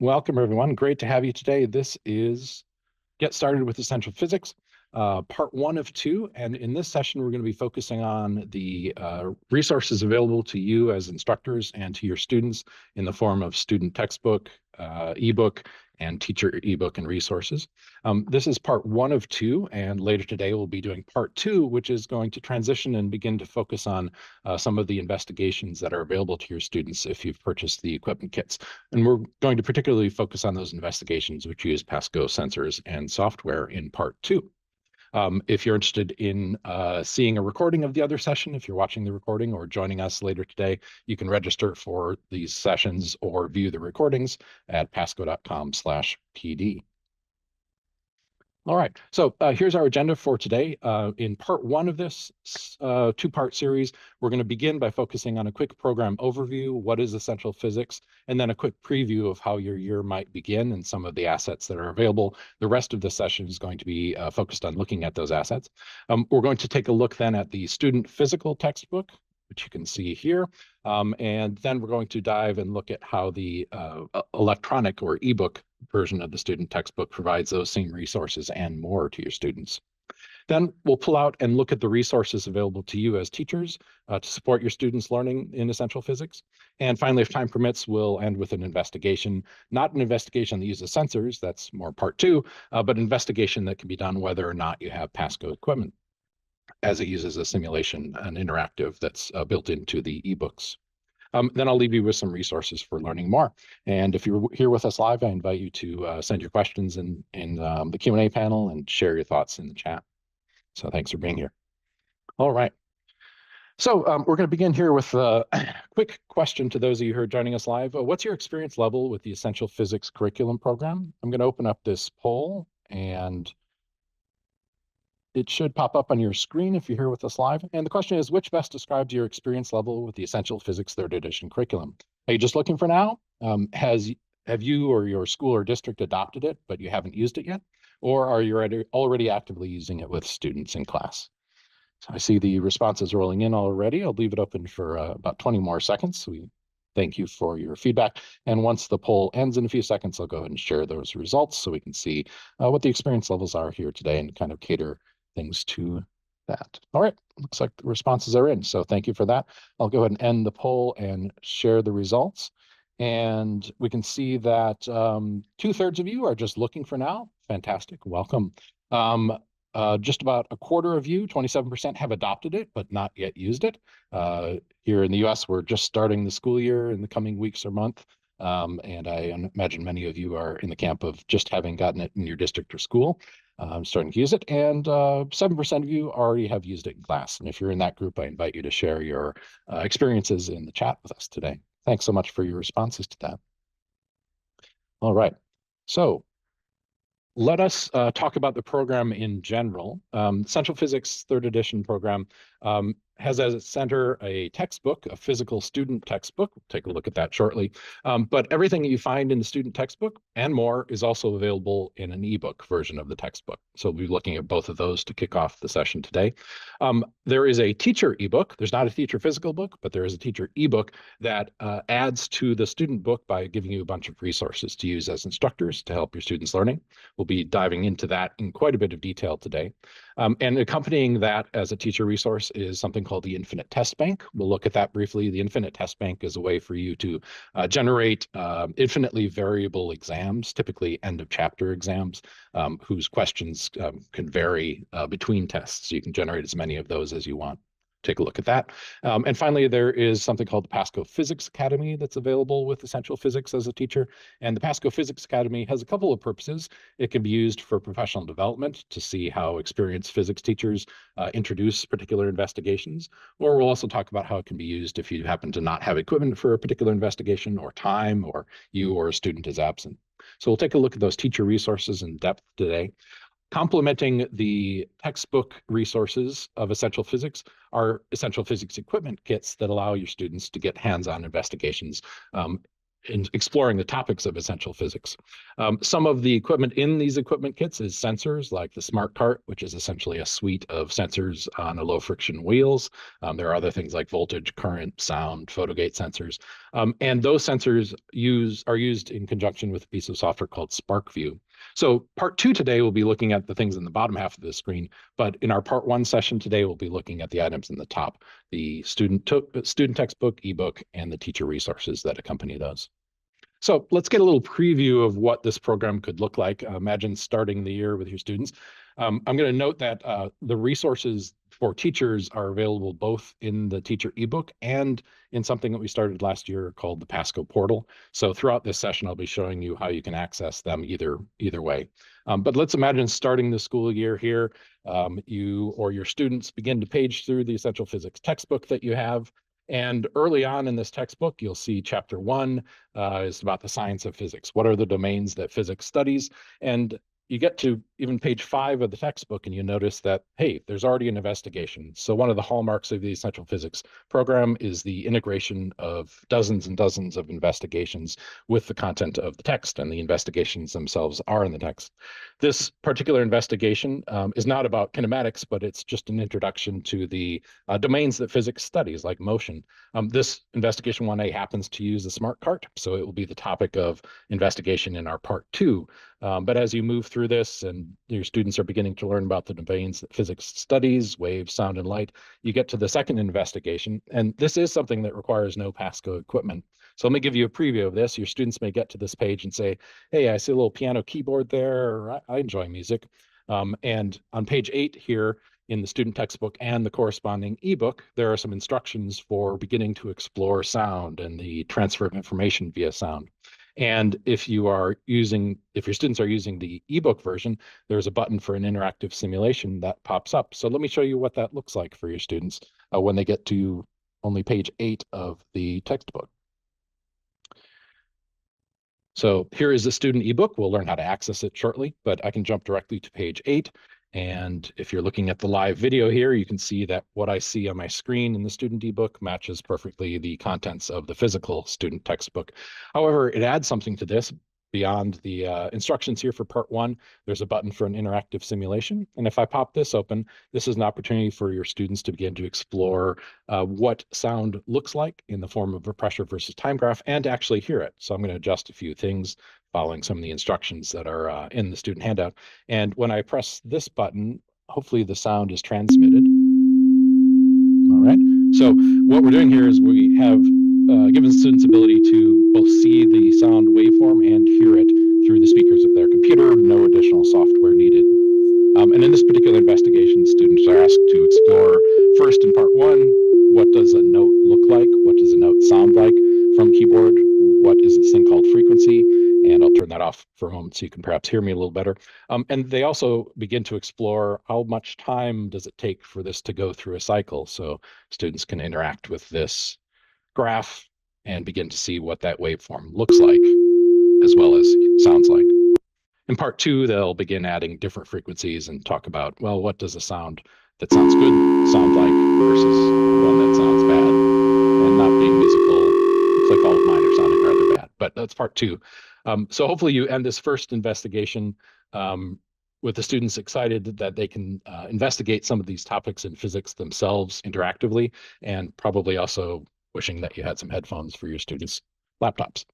Welcome, everyone. Great to have you today. This is Get Started with Essential Physics, part one of two. And in this session, we're going to be focusing on the resources available to you as instructors and to your students in the form of student textbook, ebook, and teacher ebook and resources. This is part one of two, and later today we'll be doing part two, which is going to transition and begin to focus on some of the investigations that are available to your students if you've purchased the equipment kits. And we're going to particularly focus on those investigations which use PASCO sensors and software in part two. If you're interested in seeing a recording of the other session, if you're watching the recording or joining us later today, you can register for these sessions or view the recordings at pasco.com/pd. All right, so here's our agenda for today. In part one of this two-part series, we're going to begin by focusing on a quick program overview, what is essential physics, and then a quick preview of how your year might begin and some of the assets that are available. The rest of the session is going to be focused on looking at those assets. We're going to take a look then at the student physical textbook, which you can see here. And then we're going to dive and look at how the electronic or ebook version of the student textbook provides those same resources and more to your students. Then we'll pull out and look at the resources available to you as teachers to support your students' learning in essential physics. And finally, if time permits, we'll end with an investigation, not an investigation that uses sensors, that's more part two, but an investigation that can be done whether or not you have PASCO equipment, as it uses a simulation, an interactive that's built into the ebooks. Then I'll leave you with some resources for learning more. And if you're here with us live, I invite you to send your questions in the Q&A panel and share your thoughts in the chat. So thanks for being here. All right. So we're going to begin here with a quick question to those of you who are joining us live. What's your experience level with the Essential Physics curriculum program? I'm going to open up this poll, and it should pop up on your screen if you're here with us live. And the question is, which best describes your experience level with the Essential Physics 3rd edition curriculum? Are you just looking for now? Have you or your school or district adopted it, but you haven't used it yet? Or are you already actively using it with students in class? So I see the responses rolling in already. I'll leave it open for about 20 more seconds. We thank you for your feedback. And once the poll ends in a few seconds, I'll go ahead and share those results so we can see what the experience levels are here today and kind of cater things to that. All right, looks like the responses are in. So thank you for that. I'll go ahead and end the poll and share the results. And we can see that 2/3 of you are just looking for now. Fantastic, welcome. Just about a quarter of you, 27%, have adopted it, but not yet used it. Here in the US, we're just starting the school year in the coming weeks or month. And I imagine many of you are in the camp of just having gotten it in your district or school, starting to use it. And 7% of you already have used it in class. And if you're in that group, I invite you to share your experiences in the chat with us today. Thanks so much for your responses to that. All right. So let us talk about the program in general. Essential Physics 3rd edition program has as its center a textbook, a physical student textbook. We'll take a look at that shortly. But everything that you find in the student textbook and more is also available in an ebook version of the textbook. So we'll be looking at both of those to kick off the session today. There is a teacher ebook. There's not a teacher physical book, but there is a teacher ebook that adds to the student book by giving you a bunch of resources to use as instructors to help your students' learning. We'll be diving into that in quite a bit of detail today. And accompanying that as a teacher resource is something called the Infinite Test Bank. We'll look at that briefly. The Infinite Test Bank is a way for you to generate infinitely variable exams, typically end of chapter exams, whose questions can vary between tests. So you can generate as many of those as you want. Take a look at that. And finally, there is something called the PASCO Physics Academy that's available with Essential Physics as a teacher. And the PASCO Physics Academy has a couple of purposes. It can be used for professional development to see how experienced physics teachers introduce particular investigations. Or we'll also talk about how it can be used if you happen to not have equipment for a particular investigation or time, or you or a student is absent. So we'll take a look at those teacher resources in depth today. Complementing the textbook resources of Essential Physics are Essential Physics equipment kits that allow your students to get hands-on investigations in exploring the topics of essential physics. Some of the equipment in these equipment kits is sensors like the Smart Cart, which is essentially a suite of sensors on a low friction wheels. There are other things like voltage, current, sound, photogate sensors. And those sensors are used in conjunction with a piece of software called SparkView. So part two today, we'll be looking at the things in the bottom half of the screen, but in our part one session today, we'll be looking at the items in the top, the student textbook, ebook, and the teacher resources that accompany those. So let's get a little preview of what this program could look like. Imagine starting the year with your students. I'm going to note that the resources for teachers are available both in the teacher ebook and in something that we started last year called the PASCO Portal. So throughout this session, I'll be showing you how you can access them either way. But let's imagine starting the school year here. You or your students begin to page through the essential physics textbook that you have. And early on in this textbook, you'll see chapter 1 is about the science of physics. What are the domains that physics studies? And you get to even page 5 of the textbook and you notice that, hey, there's already an investigation. So one of the hallmarks of the essential physics program is the integration of dozens and dozens of investigations with the content of the text, and the investigations themselves are in the text. This particular investigation is not about kinematics, but it's just an introduction to the domains that physics studies, like motion. This investigation 1A happens to use the Smart Cart, so it will be the topic of investigation in our part 2. But as you move through this and your students are beginning to learn about the domains that physics studies, waves, sound, and light, you get to the second investigation. And this is something that requires no PASCO equipment. So let me give you a preview of this. Your students may get to this page and say, hey, I see a little piano keyboard there, or I enjoy music. And on page 8 here in the student textbook and the corresponding ebook, there are some instructions for beginning to explore sound and the transfer of information via sound. And if your students are using the ebook version, there's a button for an interactive simulation that pops up. So let me show you what that looks like for your students when they get to only page 8 of the textbook. So here is the student ebook. We'll learn how to access it shortly, but I can jump directly to page 8. And if you're looking at the live video here, you can see that what I see on my screen in the student ebook matches perfectly the contents of the physical student textbook. However, it adds something to this. Beyond the instructions here for part 1, there's a button for an interactive simulation. And if I pop this open, this is an opportunity for your students to begin to explore what sound looks like in the form of a pressure versus time graph and to actually hear it. So I'm going to adjust a few things following some of the instructions that are in the student handout. And when I press this button, hopefully the sound is transmitted. All right. So what we're doing here is we have given students ability to both see the sound waveform and hear it through the speakers of their computer, no additional software needed. And in this particular investigation, students are asked to explore first in part 1, what does a note look like? What does a note sound like from keyboard? What is this thing called frequency? And I'll turn that off for a moment so you can perhaps hear me a little better. And they also begin to explore how much time does it take for this to go through a cycle. So students can interact with this graph and begin to see what that waveform looks like, as well as sounds like. In part 2, they'll begin adding different frequencies and talk about, well, what does a sound that sounds good sound like versus one that sounds bad? And not being musical, looks like all of mine are sounding rather bad, but that's part 2. So hopefully you end this first investigation with the students excited that they can investigate some of these topics in physics themselves interactively, and probably also wishing that you had some headphones for your students' laptops.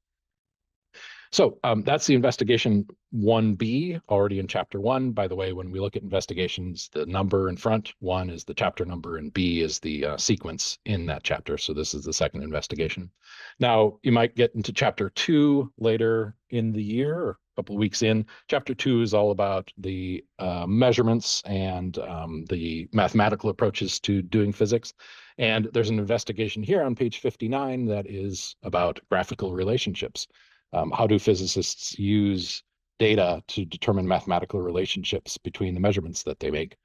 So that's the investigation 1B, already in chapter 1. By the way, when we look at investigations, the number in front, 1 is the chapter number, and B is the sequence in that chapter. So this is the second investigation. Now, you might get into chapter 2 later in the year, or a couple of weeks in. Chapter 2 is all about the measurements and the mathematical approaches to doing physics. And there's an investigation here on page 59 that is about graphical relationships. How do physicists use data to determine mathematical relationships between the measurements that they make?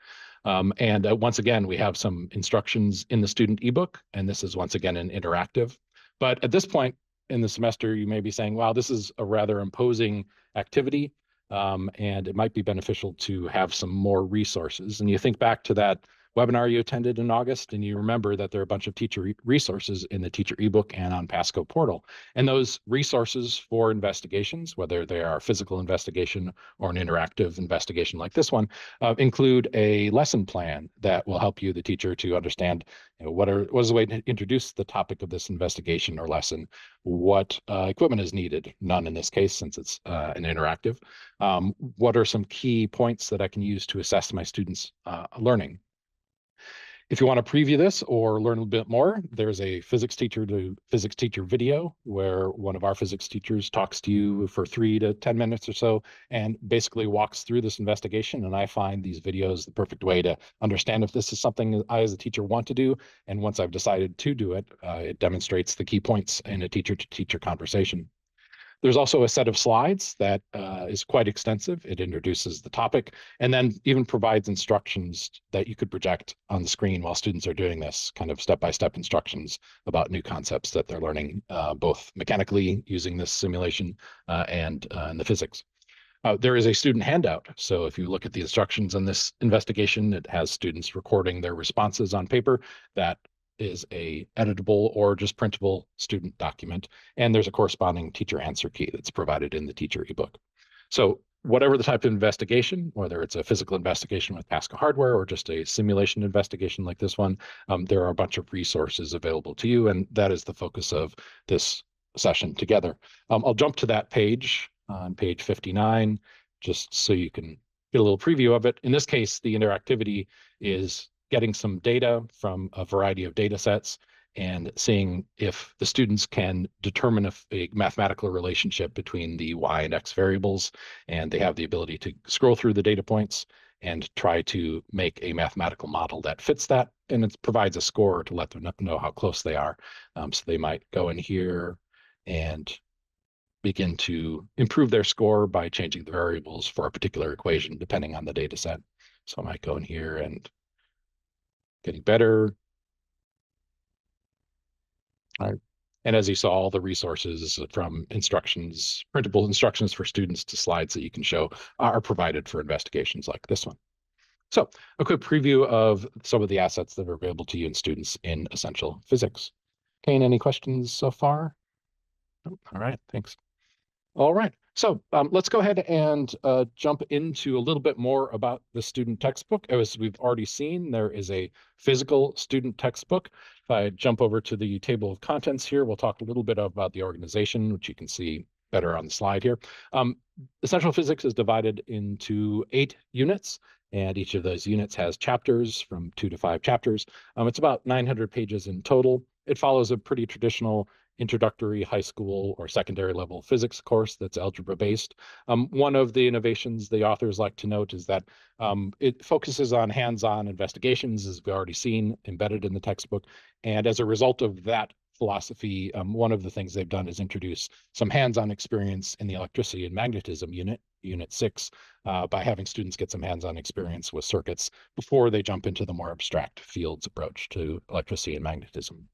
And once again, we have some instructions in the student ebook, and this is once again an interactive. But at this point in the semester, you may be saying, wow, this is a rather imposing activity, and it might be beneficial to have some more resources. And you think back to that webinar you attended in August, and you remember that there are a bunch of teacher resources in the teacher ebook and on PASCO Portal. And those resources for investigations, whether they are a physical investigation or an interactive investigation like this one, include a lesson plan that will help you, the teacher, to understand what is the way to introduce the topic of this investigation or lesson, what equipment is needed, none in this case since it's an interactive, what are some key points that I can use to assess my students' learning. If you want to preview this or learn a bit more, there's a physics teacher to physics teacher video where one of our physics teachers talks to you for 3 to 10 minutes or so and basically walks through this investigation. And I find these videos the perfect way to understand if this is something I as a teacher want to do. And once I've decided to do it, it demonstrates the key points in a teacher-to-teacher conversation. There's also a set of slides that is quite extensive. It introduces the topic and then even provides instructions that you could project on the screen while students are doing this, kind of step-by-step instructions about new concepts that they're learning, both mechanically using this simulation and in the physics. There is a student handout. So if you look at the instructions on this investigation, it has students recording their responses on paper that is a editable or just printable student document. And there's a corresponding teacher answer key that's provided in the teacher ebook. So whatever the type of investigation, whether it's a physical investigation with PASCO hardware or just a simulation investigation like this one, there are a bunch of resources available to you. And that is the focus of this session together. I'll jump to that page on page 59, just so you can get a little preview of it. In this case, the interactivity is getting some data from a variety of data sets and seeing if the students can determine a mathematical relationship between the y and x variables, and they have the ability to scroll through the data points and try to make a mathematical model that fits that, and it provides a score to let them know how close they are. So they might go in here and begin to improve their score by changing the variables for a particular equation, depending on the data set. So I might go in here and getting better. All right. And as you saw, all the resources from instructions, printable instructions for students to slides that you can show are provided for investigations like this one. So a quick preview of some of the assets that are available to you and students in Essential Physics. Kane, any questions so far? All right, thanks. All right, so let's go ahead and jump into a little bit more about the student textbook. As we've already seen, there is a physical student textbook. If I jump over to the table of contents here, we'll talk a little bit about the organization, which you can see better on the slide here. Essential Physics is divided into 8 units, and each of those units has chapters from 2 to 5 chapters. It's about 900 pages in total. It follows a pretty traditional introductory high school or secondary level physics course that's algebra based. One of the innovations the authors like to note is that it focuses on hands-on investigations, as we've already seen, embedded in the textbook. And as a result of that philosophy, one of the things they've done is introduce some hands-on experience in the electricity and magnetism unit 6, by having students get some hands-on experience with circuits before they jump into the more abstract fields approach to electricity and magnetism.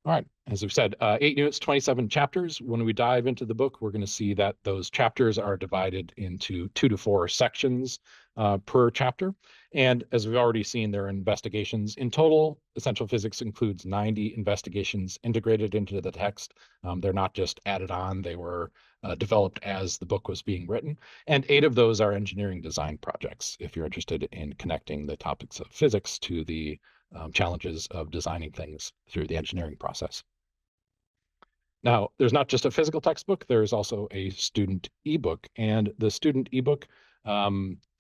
All right, as we've said, 8 units, 27 chapters. When we dive into the book, we're going to see that those chapters are divided into 2 to 4 sections per chapter. And as we've already seen, there are investigations. In total, Essential Physics includes 90 investigations integrated into the text. They're not just added on, they were developed as the book was being written. And 8 of those are engineering design projects, if you're interested in connecting the topics of physics to the challenges of designing things through the engineering process. Now, there's not just a physical textbook, there's also a student ebook. And the student ebook,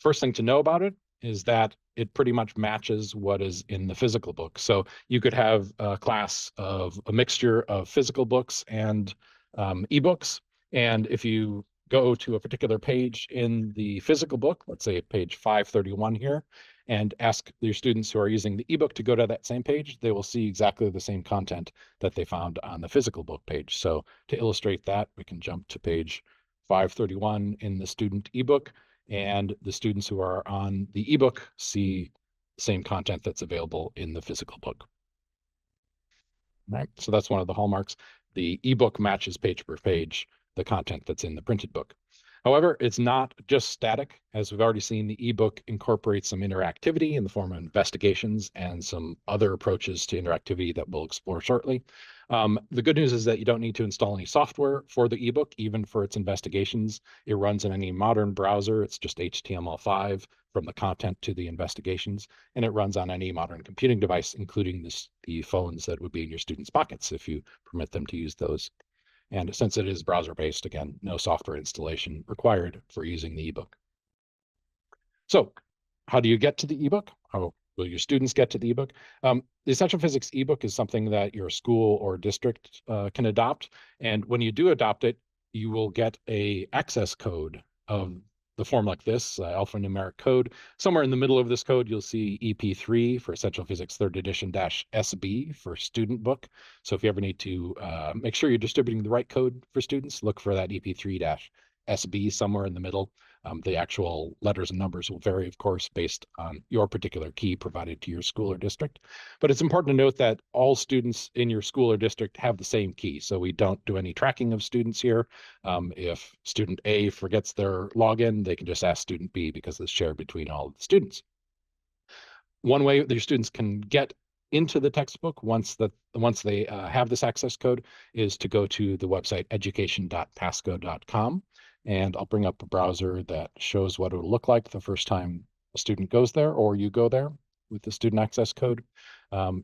first thing to know about it is that it pretty much matches what is in the physical book. So you could have a class of a mixture of physical books and ebooks. And if you go to a particular page in the physical book, let's say page 531 here, and ask your students who are using the ebook to go to that same page, they will see exactly the same content that they found on the physical book page. So to illustrate that, we can jump to page 531 in the student ebook, and the students who are on the ebook see the same content that's available in the physical book. Right, so that's one of the hallmarks. The ebook matches page per page the content that's in the printed book. However, it's not just static. As we've already seen, the ebook incorporates some interactivity in the form of investigations and some other approaches to interactivity that we'll explore shortly. The good news is that you don't need to install any software for the ebook, even for its investigations. It runs in any modern browser. It's just HTML5 from the content to the investigations, and it runs on any modern computing device, including the phones that would be in your students' pockets if you permit them to use those. And since it is browser-based, again, no software installation required for using the ebook. So how do you get to the ebook? How will your students get to the ebook? The Essential Physics ebook is something that your school or district can adopt. And when you do adopt it, you will get a access code of the form like this, alphanumeric code. Somewhere in the middle of this code, you'll see EP3 for Essential Physics 3rd edition -SB for student book. So if you ever need to make sure you're distributing the right code for students, look for that EP3-SB somewhere in the middle. The actual letters and numbers will vary, of course, based on your particular key provided to your school or district. But it's important to note that all students in your school or district have the same key. So we don't do any tracking of students here. If student A forgets their login, they can just ask student B because it's shared between all of the students. One way that your students can get into the textbook once they have this access code is to go to the website education.pasco.com. And I'll bring up a browser that shows what it will look like the first time a student goes there or you go there with the student access code.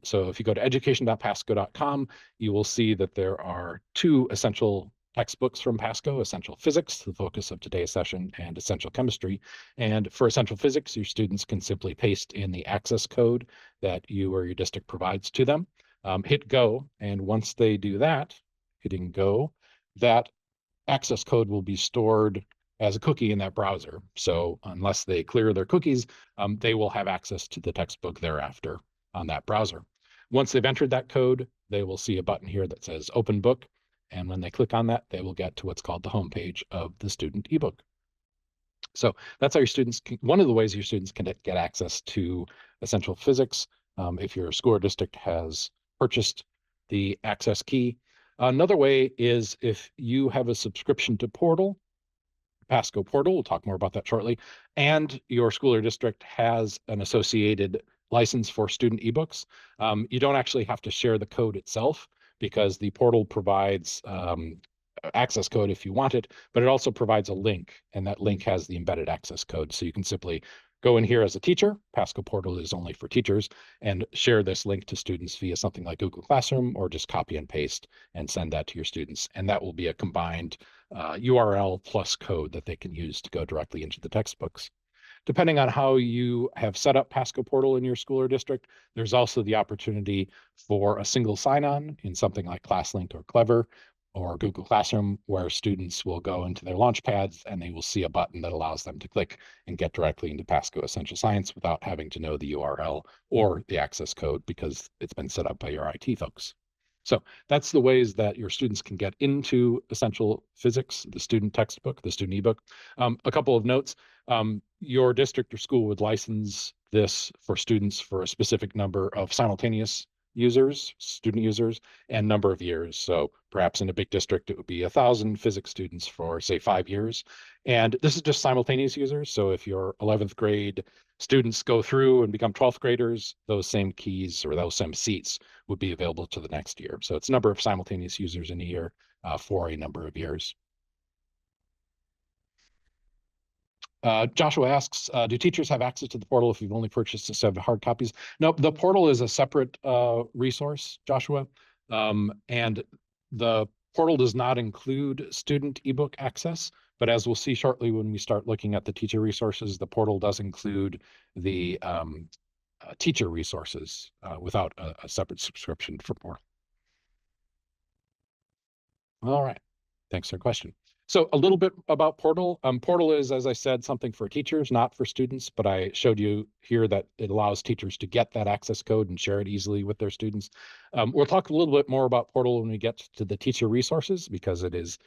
So if you go to education.pasco.com, you will see that there are two essential textbooks from PASCO: Essential Physics, the focus of today's session, and Essential Chemistry. And for Essential Physics, your students can simply paste in the access code that you or your district provides to them, hit go, and once they do that, hitting go, that access code will be stored as a cookie in that browser. So unless they clear their cookies, they will have access to the textbook thereafter on that browser. Once they've entered that code, they will see a button here that says Open Book. And when they click on that, they will get to what's called the homepage of the student ebook. So that's how your students one of the ways your students can get access to Essential Physics if your school or district has purchased the access key. Another way is if you have a subscription to Portal, PASCO Portal, we'll talk more about that shortly, and your school or district has an associated license for student ebooks. You don't actually have to share the code itself because the portal provides access code if you want it, but it also provides a link, and that link has the embedded access code. So you can simply go in here as a teacher, PASCO Portal is only for teachers, and share this link to students via something like Google Classroom, or just copy and paste and send that to your students. And that will be a combined URL plus code that they can use to go directly into the textbooks. Depending on how you have set up PASCO Portal in your school or district, there's also the opportunity for a single sign-on in something like ClassLink or Clever or Google Classroom, where students will go into their launchpads and they will see a button that allows them to click and get directly into PASCO Essential Science without having to know the URL or the access code because it's been set up by your IT folks. So that's the ways that your students can get into Essential Physics, the student textbook, the student ebook. A couple of notes. Your district or school would license this for students for a specific number of simultaneous users, student users, and number of years. So perhaps in a big district, it would be 1,000 physics students for, say, 5 years. And this is just simultaneous users. So if your 11th grade students go through and become 12th graders, those same keys or those same seats would be available to the next year. So it's a number of simultaneous users in a year for a number of years. Joshua asks, do teachers have access to the portal if you've only purchased a set of hard copies? No, the portal is a separate resource, Joshua. And the portal does not include student ebook access, but as we'll see shortly when we start looking at the teacher resources, the portal does include the teacher resources without a separate subscription for portal. All right, thanks for your question. So a little bit about Portal. Portal is, as I said, something for teachers, not for students, but I showed you here that it allows teachers to get that access code and share it easily with their students. We'll talk a little bit more about Portal when we get to the teacher resources, because it is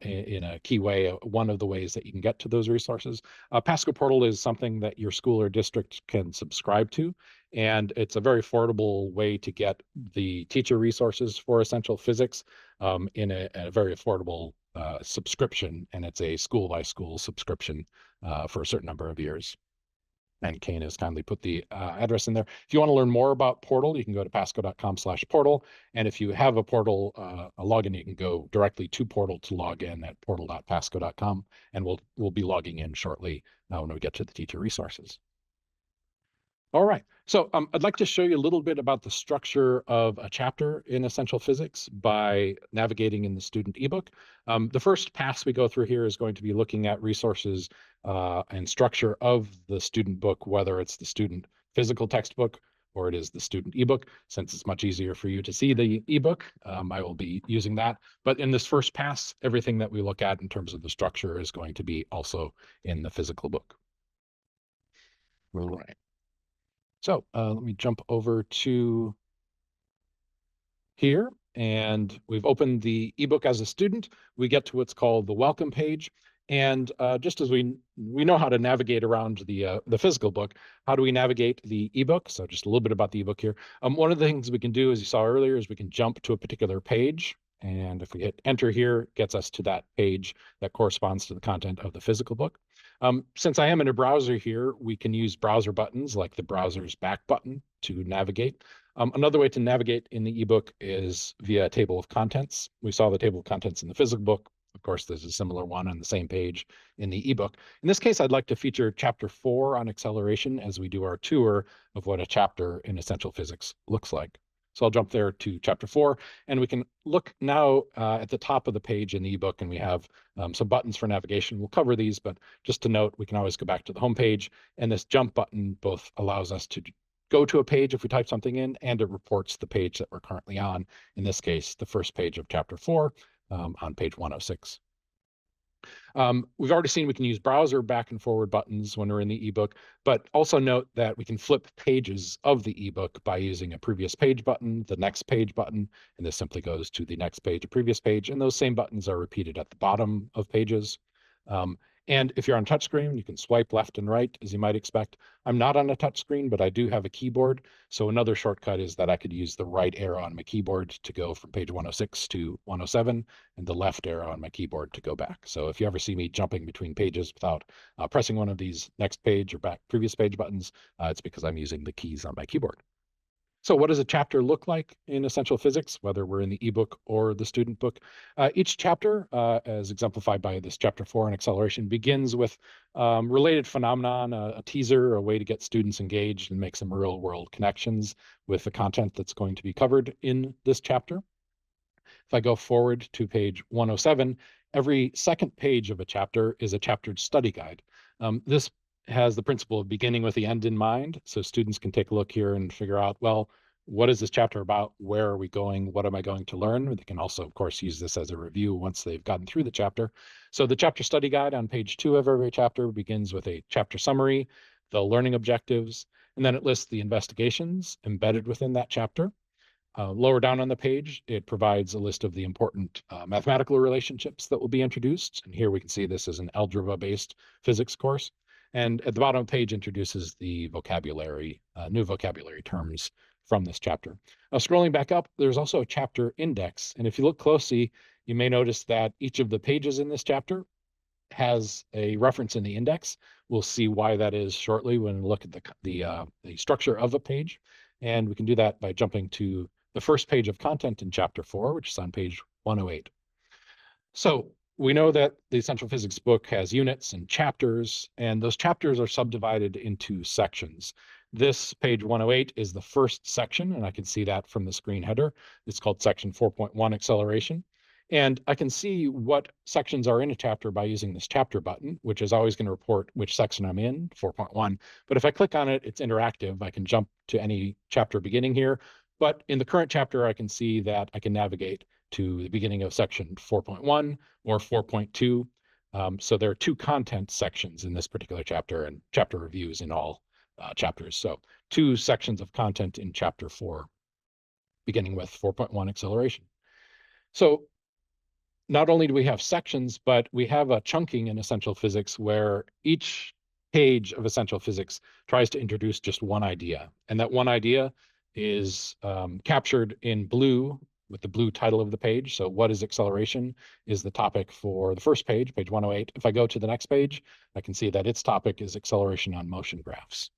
in a key way, one of the ways that you can get to those resources. PASCO Portal is something that your school or district can subscribe to, and it's a very affordable way to get the teacher resources for Essential Physics in a very affordable subscription, and it's a school-by-school subscription for a certain number of years. And Kane has kindly put the address in there. If you want to learn more about Portal, you can go to pasco.com/portal. And if you have a Portal, a login, you can go directly to Portal to log in at portal.pasco.com. And we'll be logging in shortly when we get to the teacher resources. All right. So I'd like to show you a little bit about the structure of a chapter in Essential Physics by navigating in the student ebook. The first pass we go through here is going to be looking at resources and structure of the student book, whether it's the student physical textbook or it is the student ebook. Since it's much easier for you to see the ebook, I will be using that. But in this first pass, everything that we look at in terms of the structure is going to be also in the physical book. All right. So let me jump over to here, and we've opened the ebook as a student. We get to what's called the welcome page. And just as we know how to navigate around the physical book, how do we navigate the ebook? So just a little bit about the ebook here. One of the things we can do, as you saw earlier, is we can jump to a particular page. And if we hit enter here, it gets us to that page that corresponds to the content of the physical book. Since I am in a browser here, we can use browser buttons like the browser's back button to navigate. Another way to navigate in the ebook is via a table of contents. We saw the table of contents in the physical book. Of course, there's a similar one on the same page in the ebook. In this case, I'd like to feature chapter 4 on acceleration as we do our tour of what a chapter in Essential Physics looks like. So I'll jump there to chapter 4, and we can look now at the top of the page in the ebook, and we have some buttons for navigation. We'll cover these, but just to note, we can always go back to the home page, and this jump button both allows us to go to a page if we type something in, and it reports the page that we're currently on. In this case, the first page of chapter 4 on page 106. We've already seen we can use browser back and forward buttons when we're in the ebook, but also note that we can flip pages of the ebook by using a previous page button, the next page button, and this simply goes to the next page, a previous page, and those same buttons are repeated at the bottom of pages. And if you're on touchscreen, you can swipe left and right, as you might expect. I'm not on a touchscreen, but I do have a keyboard. So another shortcut is that I could use the right arrow on my keyboard to go from page 106 to 107, and the left arrow on my keyboard to go back. So if you ever see me jumping between pages without pressing one of these next page or back previous page buttons, it's because I'm using the keys on my keyboard. So what does a chapter look like in Essential Physics, whether we're in the ebook or the student book? Each chapter, as exemplified by this chapter 4 on acceleration, begins with related phenomenon, a teaser, a way to get students engaged and make some real world connections with the content that's going to be covered in this chapter. If I go forward to page 107, every second page of a chapter is a chaptered study guide. This has the principle of beginning with the end in mind. So students can take a look here and figure out, well, what is this chapter about? Where are we going? What am I going to learn? They can also, of course, use this as a review once they've gotten through the chapter. So the chapter study guide on page 2 of every chapter begins with a chapter summary, the learning objectives, and then it lists the investigations embedded within that chapter. Lower down on the page, it provides a list of the important mathematical relationships that will be introduced. And here we can see this is an algebra-based physics course. And at the bottom of the page introduces the vocabulary, new vocabulary terms from this chapter. Scrolling back up, there's also a chapter index. And if you look closely, you may notice that each of the pages in this chapter has a reference in the index. We'll see why that is shortly when we look at the structure of a page. And we can do that by jumping to the first page of content in chapter 4, which is on page 108. So we know that the Essential Physics book has units and chapters, and those chapters are subdivided into sections. This page 108 is the first section, and I can see that from the screen header. It's called section 4.1 acceleration. And I can see what sections are in a chapter by using this chapter button, which is always going to report which section I'm in, 4.1. But if I click on it, it's interactive. I can jump to any chapter beginning here. But in the current chapter, I can see that I can navigate to the beginning of section 4.1 or 4.2. So there are 2 content sections in this particular chapter and chapter reviews in all chapters. So 2 sections of content in chapter 4, beginning with 4.1 acceleration. So not only do we have sections, but we have a chunking in Essential Physics where each page of Essential Physics tries to introduce just one idea. And that one idea is captured in blue with the blue title of the page. So what is acceleration is the topic for the first page, page 108. If I go to the next page, I can see that its topic is acceleration on motion graphs.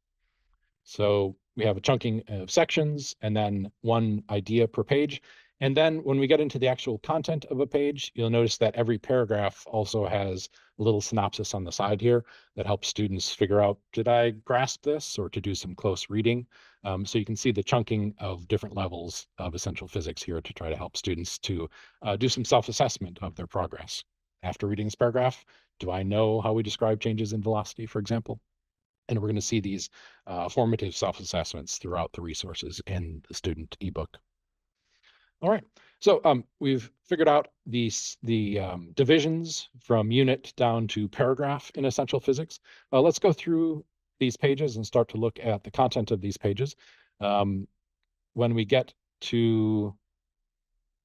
So we have a chunking of sections and then one idea per page. And then when we get into the actual content of a page, you'll notice that every paragraph also has a little synopsis on the side here that helps students figure out, did I grasp this, or to do some close reading. So you can see the chunking of different levels of essential physics here to try to help students to do some self-assessment of their progress. After reading this paragraph, do I know how we describe changes in velocity, for example? And we're going to see these formative self-assessments throughout the resources in the student ebook. All right, so we've figured out the divisions from unit down to paragraph in essential physics. Let's go through these pages and start to look at the content of these pages. When we get to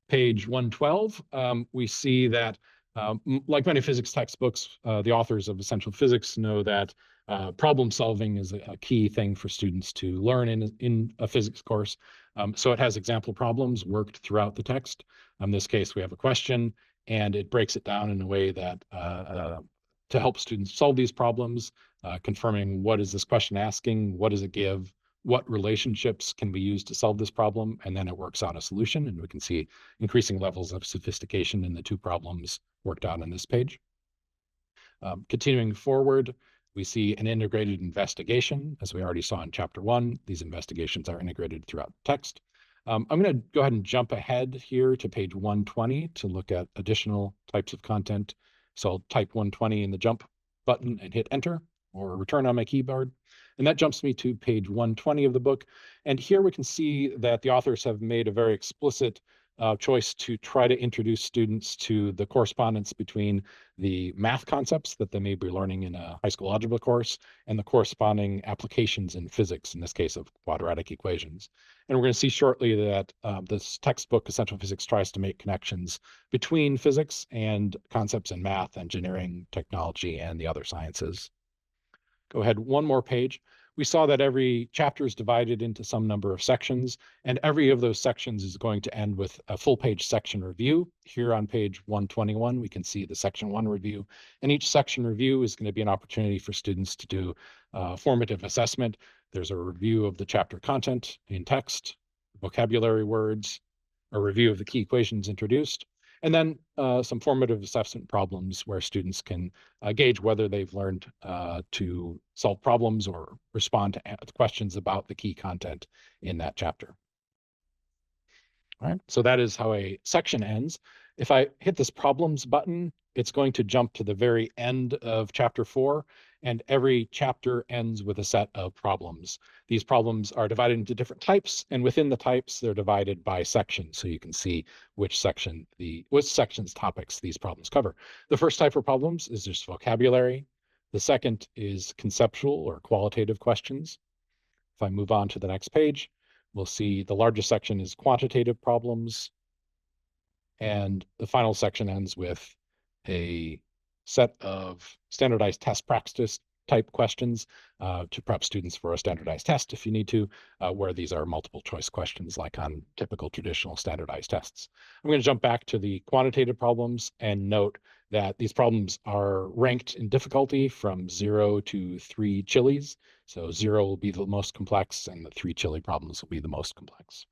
page 112, we see that, like many physics textbooks, the authors of Essential Physics know that problem solving is a key thing for students to learn in a physics course. So it has example problems worked throughout the text. In this case, we have a question, and it breaks it down in a way that to help students solve these problems, confirming what is this question asking, what does it give, what relationships can we use to solve this problem, and then it works out a solution, and we can see increasing levels of sophistication in the two problems worked out on this page. Continuing forward, we see an integrated investigation. As we already saw in chapter 1, these investigations are integrated throughout the text. I'm going to go ahead and jump ahead here to page 120 to look at additional types of content. So I'll type 120 in the jump button and hit enter or return on my keyboard. And that jumps me to page 120 of the book. And here we can see that the authors have made a very explicit choice to try to introduce students to the correspondence between the math concepts that they may be learning in a high school algebra course and the corresponding applications in physics, in this case of quadratic equations. And we're going to see shortly that this textbook, Essential Physics, tries to make connections between physics and concepts in math, engineering, technology, and the other sciences. Go ahead one more page. We saw that every chapter is divided into some number of sections, and every of those sections is going to end with a full page section review. Here on page 121, we can see the section 1 review, and each section review is going to be an opportunity for students to do formative assessment. There's a review of the chapter content in text, vocabulary words, a review of the key equations introduced, and then some formative assessment problems where students can gauge whether they've learned to solve problems or respond to questions about the key content in that chapter. All right, so that is how a section ends. If I hit this problems button, it's going to jump to the very end of chapter 4, and every chapter ends with a set of problems. These problems are divided into different types, and within the types, they're divided by section, so you can see which section's topics these problems cover. The first type of problems is just vocabulary. The second is conceptual or qualitative questions. If I move on to the next page, we'll see the largest section is quantitative problems, and the final section ends with a set of standardized test practice type questions to prep students for a standardized test if you need to, where these are multiple choice questions like on typical traditional standardized tests. I'm going to jump back to the quantitative problems and note that these problems are ranked in difficulty from 0 to 3 chilies. So 0 will be the most complex and the 3 chili problems will be the most complex.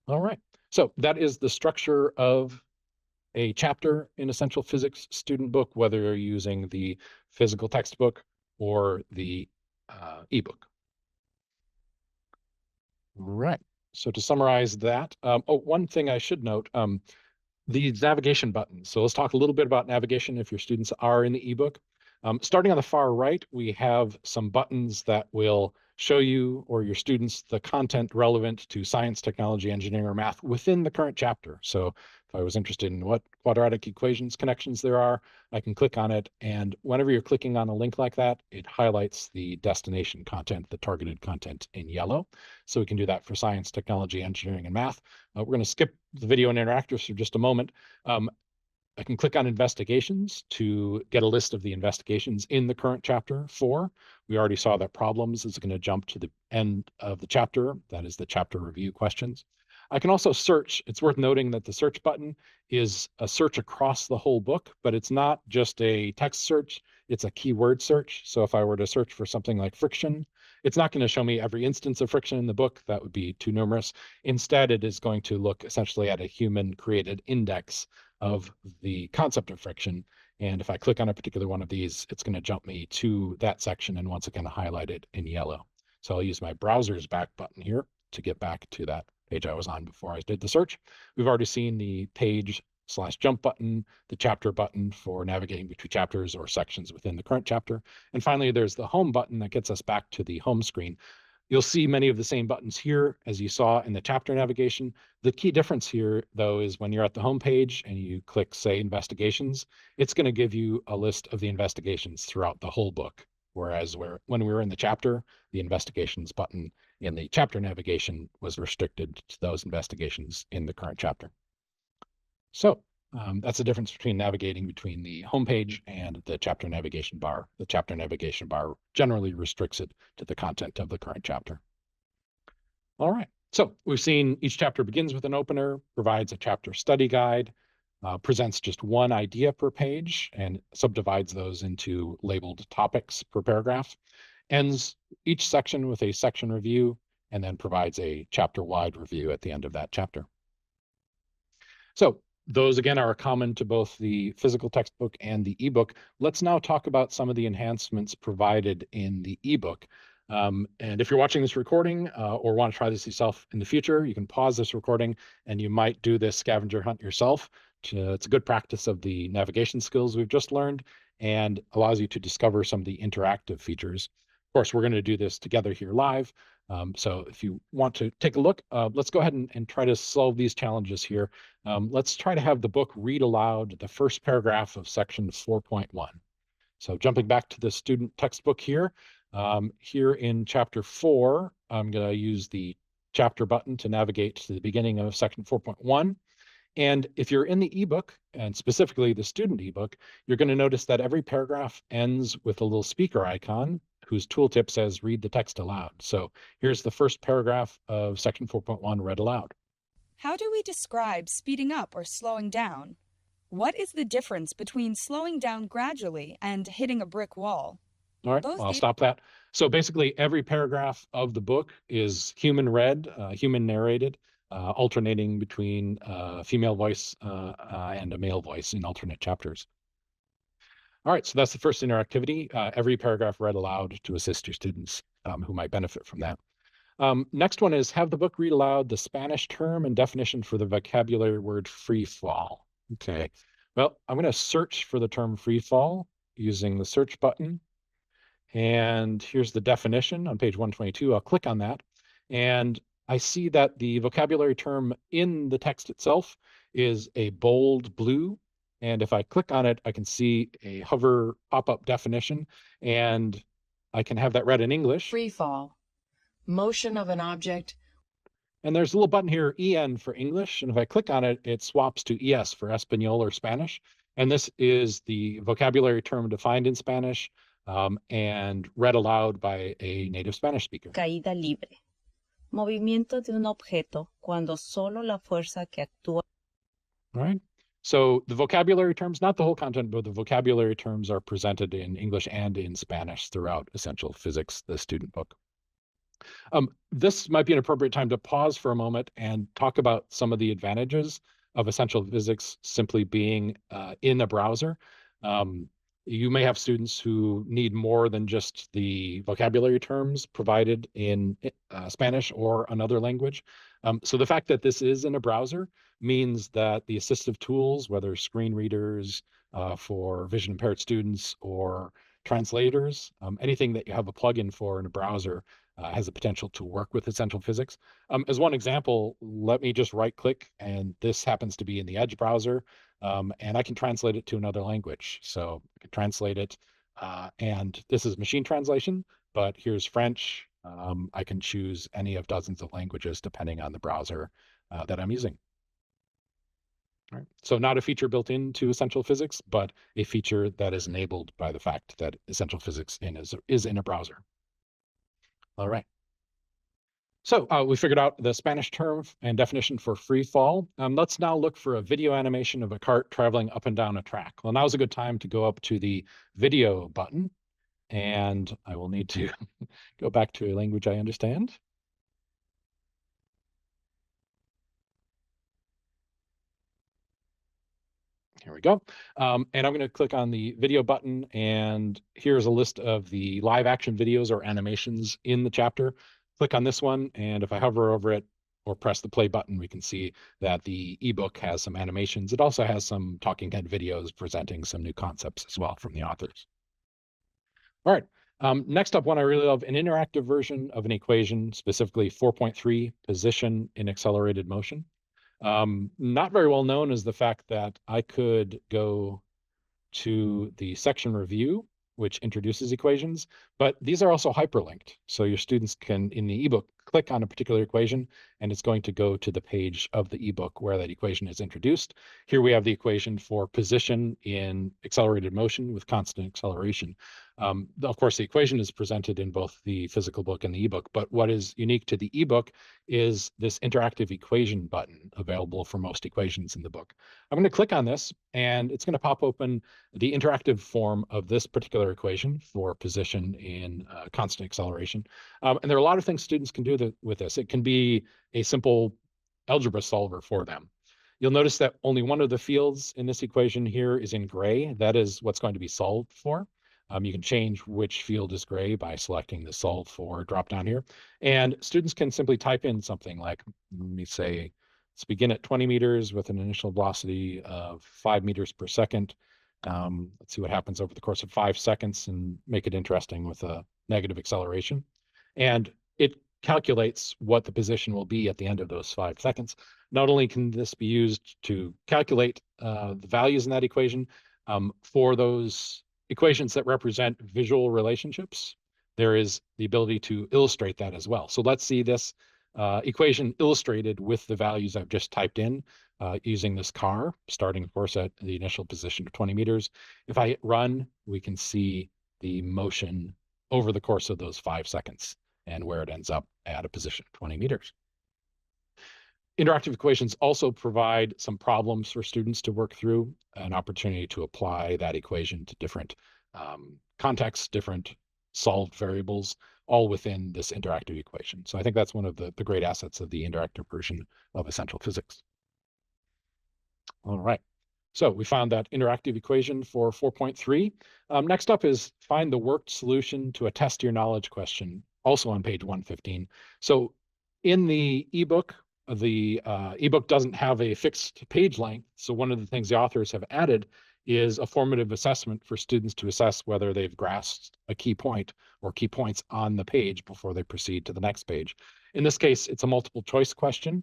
All right, so that is the structure of a chapter in Essential Physics student book, whether you're using the physical textbook or the ebook. Right. So to summarize that, one thing I should note, the navigation buttons. So let's talk a little bit about navigation if your students are in the ebook. Starting on the far right, we have some buttons that will show you or your students the content relevant to science, technology, engineering, or math within the current chapter. So if I was interested in what quadratic equations connections there are, I can click on it. And whenever you're clicking on a link like that, it highlights the destination content, the targeted content in yellow. So we can do that for science, technology, engineering, and math. We're going to skip the video and interactives for just a moment. I can click on investigations to get a list of the investigations in the current chapter 4. We already saw that problems is going to jump to the end of the chapter. That is the chapter review questions. I can also search. It's worth noting that the search button is a search across the whole book, but it's not just a text search, it's a keyword search. So if I were to search for something like friction, it's not going to show me every instance of friction in the book. That would be too numerous. Instead, it is going to look essentially at a human-created index of the concept of friction. And if I click on a particular one of these, it's going to jump me to that section and once again highlight it in yellow. So I'll use my browser's back button here to get back to that page I was on before I did the search. We've already seen the page/jump button, the chapter button for navigating between chapters or sections within the current chapter. And finally, there's the home button that gets us back to the home screen. You'll see many of the same buttons here as you saw in the chapter navigation. The key difference here, though, is when you're at the home page and you click, say, investigations, it's going to give you a list of the investigations throughout the whole book. Whereas when we were in the chapter, the investigations button in the chapter navigation was restricted to those investigations in the current chapter. So that's the difference between navigating between the homepage and the chapter navigation bar. The chapter navigation bar generally restricts it to the content of the current chapter. All right, so we've seen each chapter begins with an opener, provides a chapter study guide, presents just one idea per page and subdivides those into labeled topics per paragraph, ends each section with a section review, and then provides a chapter-wide review at the end of that chapter. So those, again, are common to both the physical textbook and the ebook. Let's now talk about some of the enhancements provided in the ebook. And if you're watching this recording or want to try this yourself in the future, you can pause this recording and you might do this scavenger hunt yourself. It's a good practice of the navigation skills we've just learned and allows you to discover some of the interactive features. Of course, we're going to do this together here live. So if you want to take a look, let's go ahead and try to solve these challenges here. Let's try to have the book read aloud the first paragraph of section 4.1. So jumping back to the student textbook here, here in chapter 4, I'm going to use the chapter button to navigate to the beginning of section 4.1. And if you're in the ebook, and specifically the student ebook, you're going to notice that every paragraph ends with a little speaker icon whose tooltip says read the text aloud. So here's the first paragraph of section 4.1 read aloud. How do we describe speeding up or slowing down? What is the difference between slowing down gradually and hitting a brick wall? All right, I'll stop that. So basically every paragraph of the book is human read, human narrated, alternating between a female voice and a male voice in alternate chapters. All right, so that's the first interactivity. Every paragraph read aloud to assist your students who might benefit from that. Next one is have the book read aloud the Spanish term and definition for the vocabulary word free fall. Okay, well, I'm going to search for the term free fall using the search button. And here's the definition on page 122. I'll click on that. And I see that the vocabulary term in the text itself is a bold blue. And if I click on it, I can see a hover pop-up definition. And I can have that read in English. Free fall, motion of an object. And there's a little button here, EN for English. And if I click on it, it swaps to ES for Espanol or Spanish. And this is the vocabulary term defined in Spanish and read aloud by a native Spanish speaker. Caída libre. Movimiento de un objeto cuando solo la fuerza que actúa. All right. So the vocabulary terms, not the whole content, but the vocabulary terms are presented in English and in Spanish throughout Essential Physics, the student book. This might be an appropriate time to pause for a moment and talk about some of the advantages of Essential Physics simply being in a browser. You may have students who need more than just the vocabulary terms provided in Spanish or another language. So the fact that this is in a browser means that the assistive tools, whether screen readers for vision impaired students or translators, anything that you have a plugin for in a browser has the potential to work with Essential Physics. As one example, let me just right click, and this happens to be in the Edge browser, and I can translate it to another language. So I can translate it, and this is machine translation, but here's French. I can choose any of dozens of languages depending on the browser that I'm using. All right. So not a feature built into Essential Physics, but a feature that is enabled by the fact that Essential Physics is in a browser. All right. So we figured out the Spanish term and definition for free fall. Let's now look for a video animation of a cart traveling up and down a track. Well, now's a good time to go up to the video button, and I will need to go back to a language I understand. Here we go. And I'm going to click on the video button, and here's a list of the live action videos or animations in the chapter. Click on this one, and if I hover over it or press the play button, we can see that the ebook has some animations. It also has some talking head videos presenting some new concepts as well from the authors. All right. Next up, one I really love, an interactive version of an equation, specifically 4.3, position in accelerated motion. Not very well known is the fact that I could go to the section review, which introduces equations, but these are also hyperlinked. So your students can, in the ebook, click on a particular equation, and it's going to go to the page of the ebook where that equation is introduced. Here we have the equation for position in accelerated motion with constant acceleration. Of course, the equation is presented in both the physical book and the ebook, but what is unique to the ebook is this interactive equation button available for most equations in the book. I'm going to click on this, and it's going to pop open the interactive form of this particular equation for position in constant acceleration. And there are a lot of things students can do with this. It can be a simple algebra solver for them. You'll notice that only one of the fields in this equation here is in gray. That is what's going to be solved for. You can change which field is gray by selecting the solve for drop down here. And students can simply type in something like, let me say, let's begin at 20 meters with an initial velocity of 5 meters per second. Let's see what happens over the course of 5 seconds and make it interesting with a negative acceleration. And it calculates what the position will be at the end of those 5 seconds. Not only can this be used to calculate the values in that equation, for those equations that represent visual relationships, there is the ability to illustrate that as well. So let's see this equation illustrated with the values I've just typed in using this car, starting, of course, at the initial position of 20 meters. If I hit run, we can see the motion over the course of those 5 seconds and where it ends up at a position of 20 meters. Interactive equations also provide some problems for students to work through, an opportunity to apply that equation to different contexts, different solved variables, all within this interactive equation. So I think that's one of the great assets of the interactive version of Essential Physics. All right. So we found that interactive equation for 4.3. Next up is find the worked solution to a test your knowledge question, also on page 115. So in the ebook, the ebook doesn't have a fixed page length. So one of the things the authors have added is a formative assessment for students to assess whether they've grasped a key point or key points on the page before they proceed to the next page. In this case, it's a multiple choice question.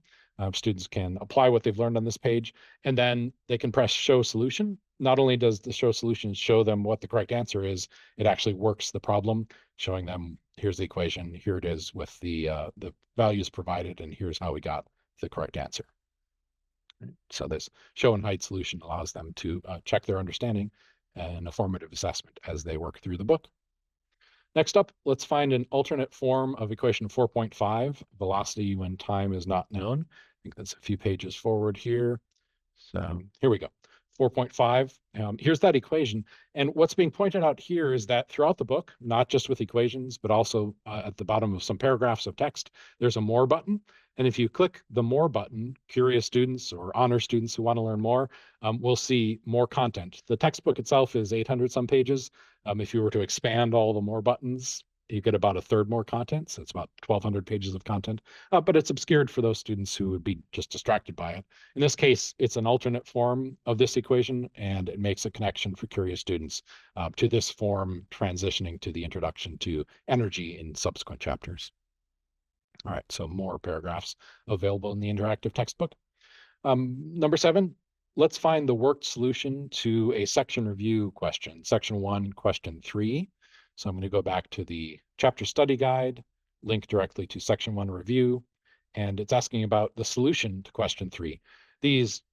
Students can apply what they've learned on this page, and then they can press show solution. Not only does the show solution show them what the correct answer is, it actually works the problem, showing them here's the equation, here it is with the values provided, and here's how we got the correct answer. So this show and hide solution allows them to check their understanding and a formative assessment as they work through the book. Next up, let's find an alternate form of equation 4.5, velocity when time is not known. I think that's a few pages forward here. So here we go. 4.5, here's that equation. And what's being pointed out here is that throughout the book, not just with equations, but also at the bottom of some paragraphs of text, there's a more button. And if you click the more button, curious students or honor students who want to learn more, will see more content. The textbook itself is 800 some pages. If you were to expand all the more buttons, you get about a third more content. So it's about 1,200 pages of content, but it's obscured for those students who would be just distracted by it. In this case, it's an alternate form of this equation, and it makes a connection for curious students to this form transitioning to the introduction to energy in subsequent chapters. All right, so more paragraphs available in the interactive textbook. Number 7, let's find the worked solution to a section review question, section 1, question 3. So I'm going to go back to the chapter study guide, link directly to section 1 review, and it's asking about the solution to question 3. These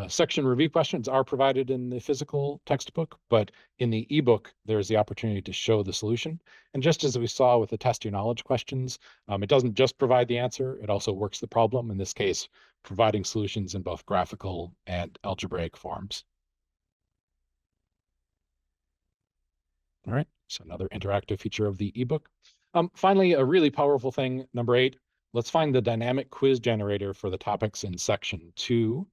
section review questions are provided in the physical textbook, but in the ebook, there's the opportunity to show the solution. And just as we saw with the test your knowledge questions, it doesn't just provide the answer, it also works the problem, in this case, providing solutions in both graphical and algebraic forms. All right, so another interactive feature of the ebook. Finally, a really powerful thing, number 8, let's find the dynamic quiz generator for the topics in section 2.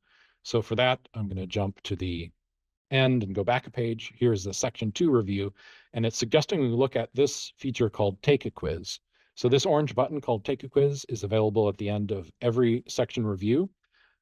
So for that, I'm going to jump to the end and go back a page. Here's the section 2 review, and it's suggesting we look at this feature called Take a Quiz. So this orange button called Take a Quiz is available at the end of every section review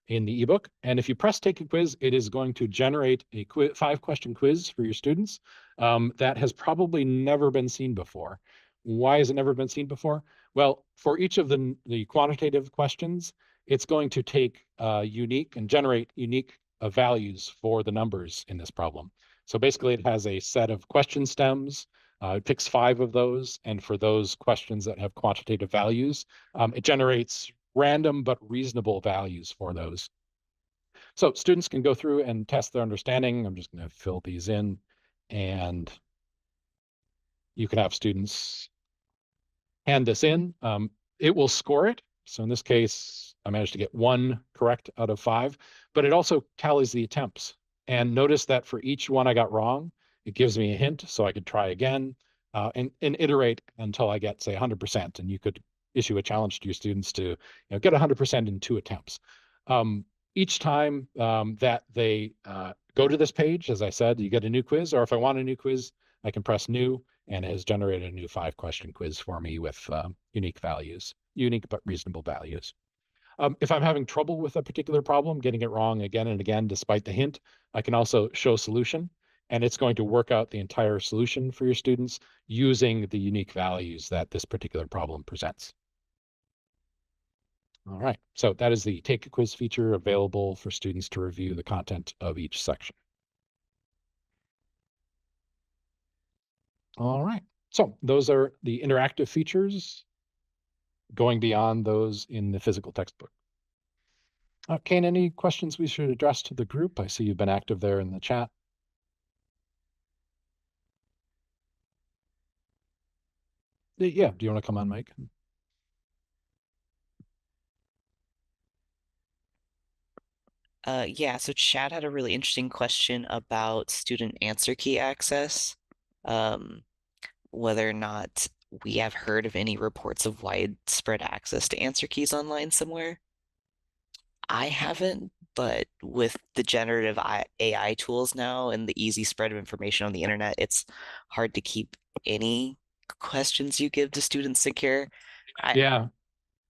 in the ebook. And if you press Take a Quiz, it is going to generate a 5-question quiz for your students that has probably never been seen before. Why has it never been seen before? Well, for each of the quantitative questions, it's going to take unique and generate unique values for the numbers in this problem. So basically, it has a set of question stems. It picks 5 of those, and for those questions that have quantitative values, it generates random but reasonable values for those. So students can go through and test their understanding. I'm just going to fill these in, and you can have students hand this in. It will score it. So in this case, I managed to get 1 correct out of 5, but it also tallies the attempts. And notice that for each one I got wrong, it gives me a hint so I could try again and iterate until I get, say, 100%. And you could issue a challenge to your students to get 100% in 2 attempts. Each time that they go to this page, as I said, you get a new quiz, or if I want a new quiz, I can press new, and it has generated a new 5-question quiz for me with unique values, unique but reasonable values. If I'm having trouble with a particular problem, getting it wrong again and again, despite the hint, I can also show solution, and it's going to work out the entire solution for your students using the unique values that this particular problem presents. All right, so that is the Take a Quiz feature available for students to review the content of each section. All right, so those are the interactive features going beyond those in the physical textbook. Kane, any questions we should address to the group? I see you've been active there in the chat. Yeah, do you want to come on, Mike? Yeah, so Chad had a really interesting question about student answer key access. Whether or not we have heard of any reports of widespread access to answer keys online somewhere. I haven't, but with the generative AI tools now and the easy spread of information on the internet, it's hard to keep any questions you give to students secure. Yeah,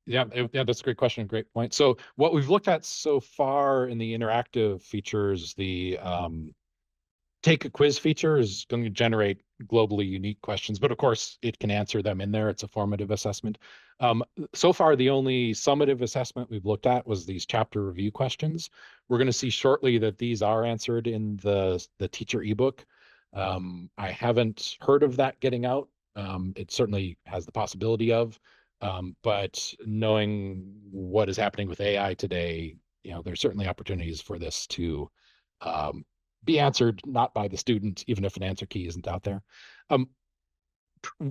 that's a great question. Great point. So what we've looked at so far in the interactive features, the Take a Quiz feature is going to generate globally unique questions, but of course it can answer them in there. It's a formative assessment. So far, the only summative assessment we've looked at was these chapter review questions. We're going to see shortly that these are answered in the teacher ebook. I haven't heard of that getting out. It certainly has the possibility of, but knowing what is happening with AI today, there's certainly opportunities for this to be answered not by the student, even if an answer key isn't out there.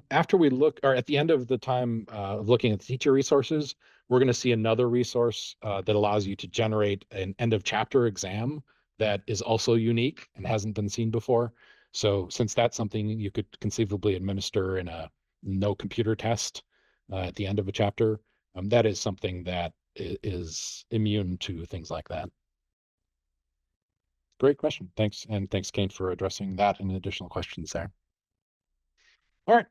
After we look, or at the end of the time of looking at the teacher resources, we're going to see another resource that allows you to generate an end of chapter exam that is also unique and hasn't been seen before. So since that's something you could conceivably administer in a no computer test at the end of a chapter, that is something that is immune to things like that. Great question. Thanks. And thanks, Kane, for addressing that and additional questions there. All right.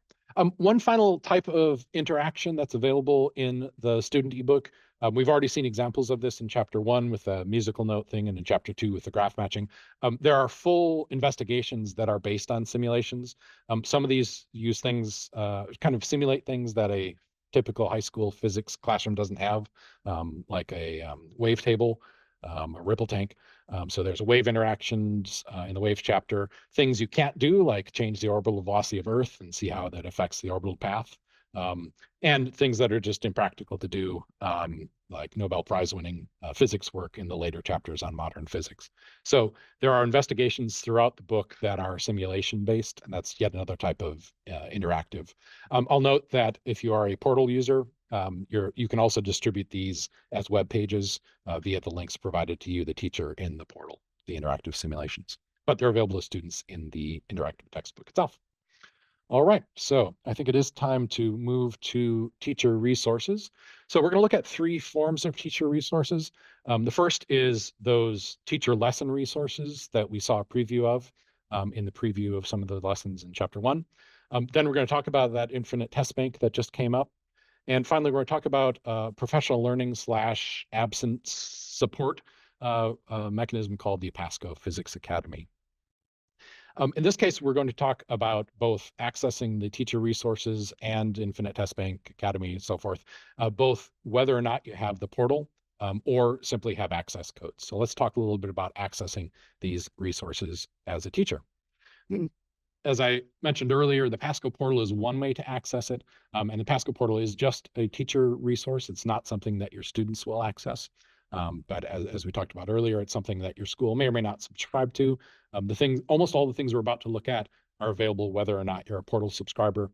One final type of interaction that's available in the student ebook. We've already seen examples of this in chapter 1 with a musical note thing and in chapter 2 with the graph matching. There are full investigations that are based on simulations. Some of these use things, kind of simulate things that a typical high school physics classroom doesn't have, like a wavetable, a ripple tank. So there's wave interactions in the wave chapter, things you can't do, like change the orbital velocity of Earth and see how that affects the orbital path. and things that are just impractical to do, like Nobel Prize winning physics work in the later chapters on modern physics. So there are investigations throughout the book that are simulation based, and that's yet another type of interactive. I'll note that if you are a portal user, you can also distribute these as web pages via the links provided to you, the teacher, in the portal, the interactive simulations. But they're available to students in the interactive textbook itself. All right, so I think it is time to move to teacher resources. So we're going to look at three forms of teacher resources. The first is those teacher lesson resources that we saw a preview of in the preview of some of the lessons in chapter 1. Then we're going to talk about that infinite test bank that just came up. And finally, we're going to talk about professional learning / absence support mechanism called the PASCO Physics Academy. In this case, we're going to talk about both accessing the teacher resources and Infinite Test Bank Academy and so forth, both whether or not you have the portal or simply have access codes. So let's talk a little bit about accessing these resources as a teacher. As I mentioned earlier, the PASCO portal is one way to access it, and the PASCO portal is just a teacher resource. It's not something that your students will access. But as we talked about earlier, it's something that your school may or may not subscribe to. Almost all the things we're about to look at are available whether or not you're a portal subscriber.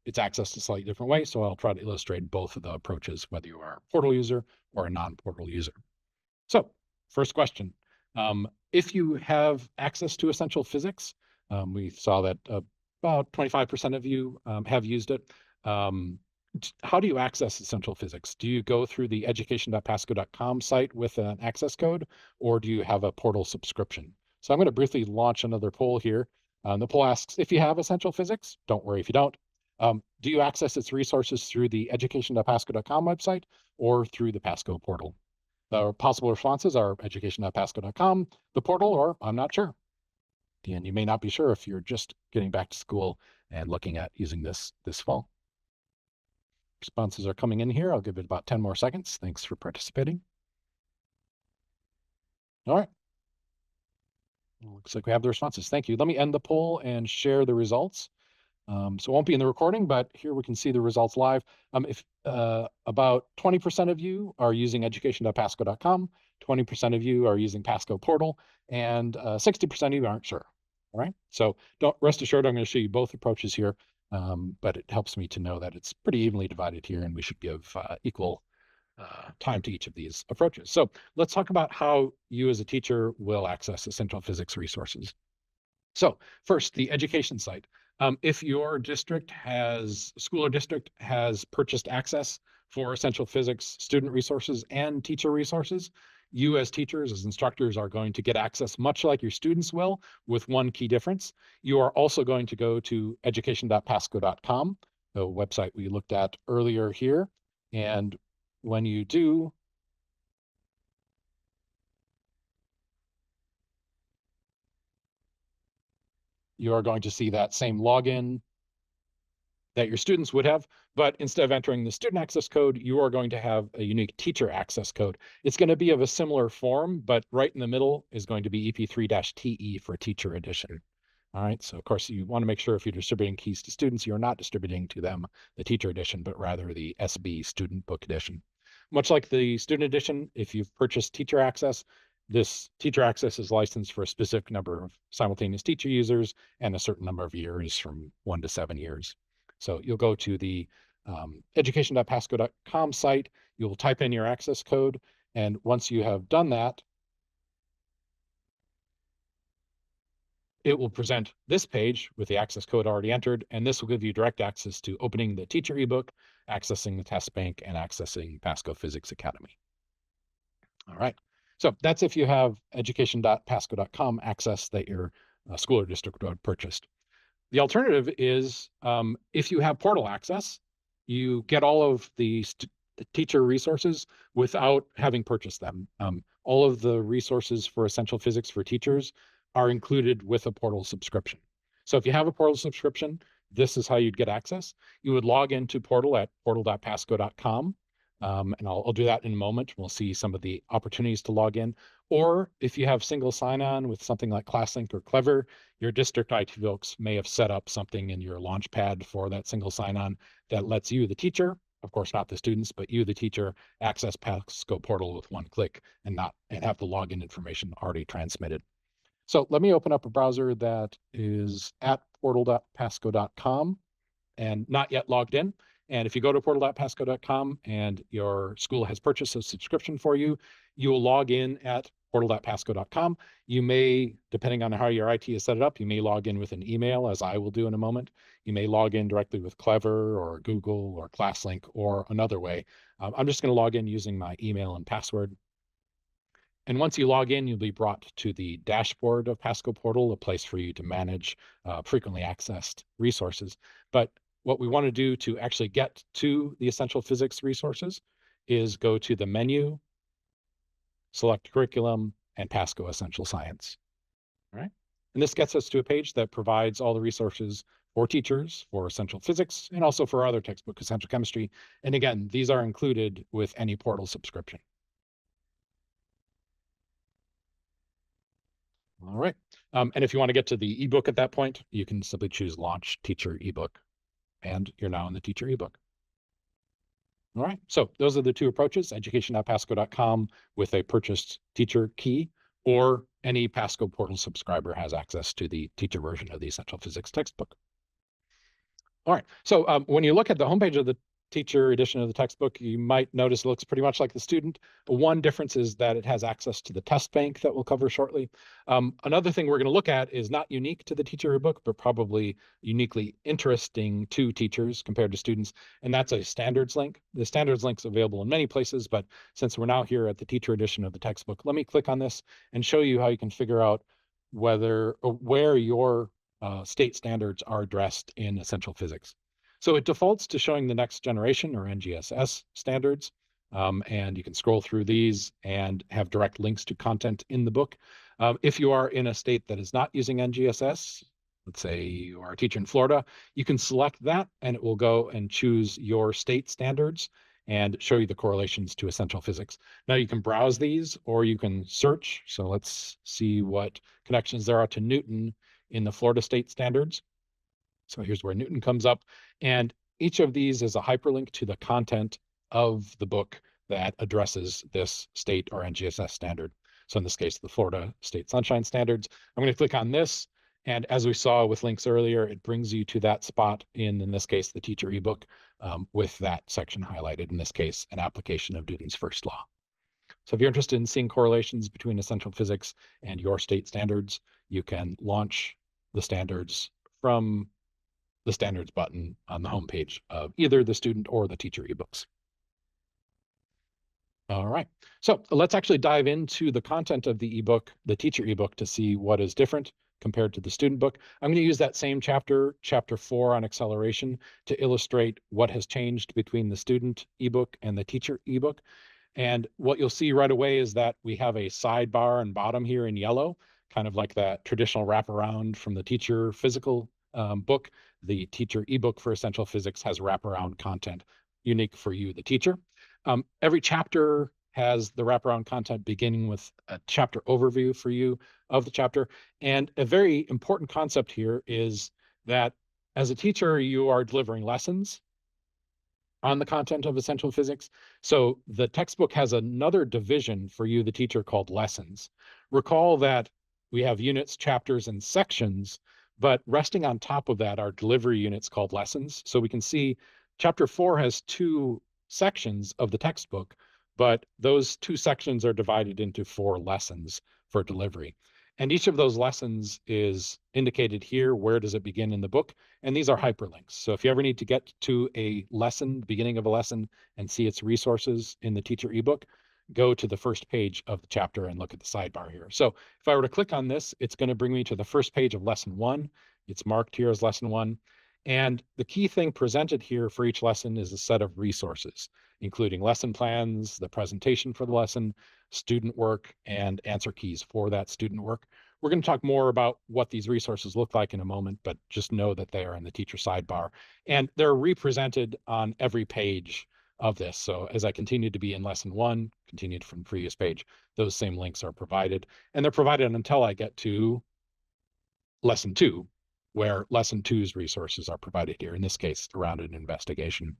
It's accessed a slightly different way, so I'll try to illustrate both of the approaches, whether you are a portal user or a non-portal user. So first question, if you have access to Essential Physics, we saw that about 25% of you have used it. How do you access Essential Physics? Do you go through the education.pasco.com site with an access code, or do you have a portal subscription? So I'm going to briefly launch another poll here. The poll asks, if you have Essential Physics, don't worry if you don't. Do you access its resources through the education.pasco.com website or through the PASCO portal? The possible responses are education.pasco.com, the portal, or I'm not sure. And you may not be sure if you're just getting back to school and looking at using this fall. Responses are coming in here. I'll give it about 10 more seconds. Thanks for participating. All right. Looks like we have the responses. Thank you. Let me end the poll and share the results. So it won't be in the recording, but here we can see the results live. If about 20% of you are using education.pasco.com, 20% of you are using PASCO portal, and 60% of you aren't sure. All right. So don't rest assured, I'm going to show you both approaches here. But it helps me to know that it's pretty evenly divided here, and we should give equal time to each of these approaches. So let's talk about how you as a teacher will access Essential Physics resources. So first, the education site. If your school or district has purchased access for Essential Physics student resources and teacher resources, you as teachers, as instructors, are going to get access much like your students will, with one key difference. You are also going to go to education.pasco.com, the website we looked at earlier here. And when you do, you are going to see that same login that your students would have, but instead of entering the student access code, you are going to have a unique teacher access code. It's going to be of a similar form, but right in the middle is going to be EP3-TE for teacher edition. All right, so of course you want to make sure if you're distributing keys to students, you're not distributing to them the teacher edition, but rather the SB student book edition. Much like the student edition, if you've purchased teacher access, this teacher access is licensed for a specific number of simultaneous teacher users and a certain number of years, from 1 to 7 years. So you'll go to the education.pasco.com site, you'll type in your access code, and once you have done that, it will present this page with the access code already entered, and this will give you direct access to opening the teacher ebook, accessing the test bank, and accessing PASCO Physics Academy. All right, so that's if you have education.pasco.com access that your school or district would have purchased. The alternative is if you have portal access, you get all of the teacher resources without having purchased them. All of the resources for Essential Physics for teachers are included with a portal subscription. So if you have a portal subscription, this is how you'd get access. You would log into portal at portal.pasco.com. And I'll do that in a moment. We'll see some of the opportunities to log in. Or if you have single sign-on with something like ClassLink or Clever, your district IT folks may have set up something in your Launchpad for that single sign-on that lets you, the teacher, of course not the students, but you, the teacher, access PASCO Portal with one click and have the login information already transmitted. So let me open up a browser that is at portal.pasco.com and not yet logged in. And if you go to portal.pasco.com and your school has purchased a subscription for you, you will log in at portal.pasco.com. You may, depending on how your IT is set up, you may log in with an email, as I will do in a moment. You may log in directly with Clever or Google or ClassLink or another way. I'm just going to log in using my email and password. And once you log in, you'll be brought to the dashboard of PASCO Portal, a place for you to manage frequently accessed resources. But what we want to do to actually get to the essential physics resources is go to the menu, select curriculum, and PASCO Essential Science. All right. And this gets us to a page that provides all the resources for teachers, for essential physics, and also for other textbook essential chemistry. And again, these are included with any portal subscription. All right. And if you want to get to the ebook at that point, you can simply choose Launch Teacher Ebook, and you're now in the teacher ebook. All right. So those are the two approaches, education.pasco.com with a purchased teacher key, or any PASCO Portal subscriber has access to the teacher version of the Essential Physics textbook. All right. So when you look at the homepage of the teacher edition of the textbook, you might notice it looks pretty much like the student. One difference is that it has access to the test bank that we'll cover shortly. Another thing we're going to look at is not unique to the teacher ebook, but probably uniquely interesting to teachers compared to students, and that's a standards link. The standards link's available in many places, but since we're now here at the teacher edition of the textbook, let me click on this and show you how you can figure out where your state standards are addressed in essential physics. So it defaults to showing the next generation or NGSS standards, and you can scroll through these and have direct links to content in the book. If you are in a state that is not using NGSS, let's say you are a teacher in Florida, you can select that and it will go and choose your state standards and show you the correlations to essential physics. Now you can browse these or you can search. So let's see what connections there are to Newton in the Florida state standards. So here's where Newton comes up, and each of these is a hyperlink to the content of the book that addresses this state or NGSS standard. So in this case, the Florida State Sunshine Standards. I'm going to click on this, and as we saw with links earlier, it brings you to that spot in this case, the teacher ebook, with that section highlighted, in this case, an application of Newton's first law. So if you're interested in seeing correlations between essential physics and your state standards, you can launch the standards from the standards button on the homepage of either the student or the teacher ebooks. All right, so let's actually dive into the content of the ebook, the teacher ebook, to see what is different compared to the student book. I'm going to use that same chapter 4 on acceleration, to illustrate what has changed between the student ebook and the teacher ebook. And what you'll see right away is that we have a sidebar and bottom here in yellow, kind of like that traditional wraparound from the teacher physical book. The teacher ebook for essential physics has wraparound content unique for you, the teacher. Every chapter has the wraparound content beginning with a chapter overview for you of the chapter. And a very important concept here is that as a teacher, you are delivering lessons on the content of essential physics. So the textbook has another division for you, the teacher, called lessons. Recall that we have units, chapters, and sections, but resting on top of that are delivery units called lessons. So we can see chapter 4 has 2 sections of the textbook, but those 2 sections are divided into 4 lessons for delivery. And each of those lessons is indicated here. Where does it begin in the book? And these are hyperlinks. So if you ever need to get to a lesson, beginning of a lesson, and see its resources in the teacher ebook, go to the first page of the chapter and look at the sidebar here. So if I were to click on this, it's going to bring me to the first page of lesson 1. It's marked here as lesson 1. And the key thing presented here for each lesson is a set of resources, including lesson plans, the presentation for the lesson, student work, and answer keys for that student work. We're going to talk more about what these resources look like in a moment, but just know that they are in the teacher sidebar. And they're represented on every page of this. So as I continue to be in lesson 1, continued from the previous page, those same links are provided. And they're provided until I get to lesson 2, where lesson 2's resources are provided here, in this case, around an investigation.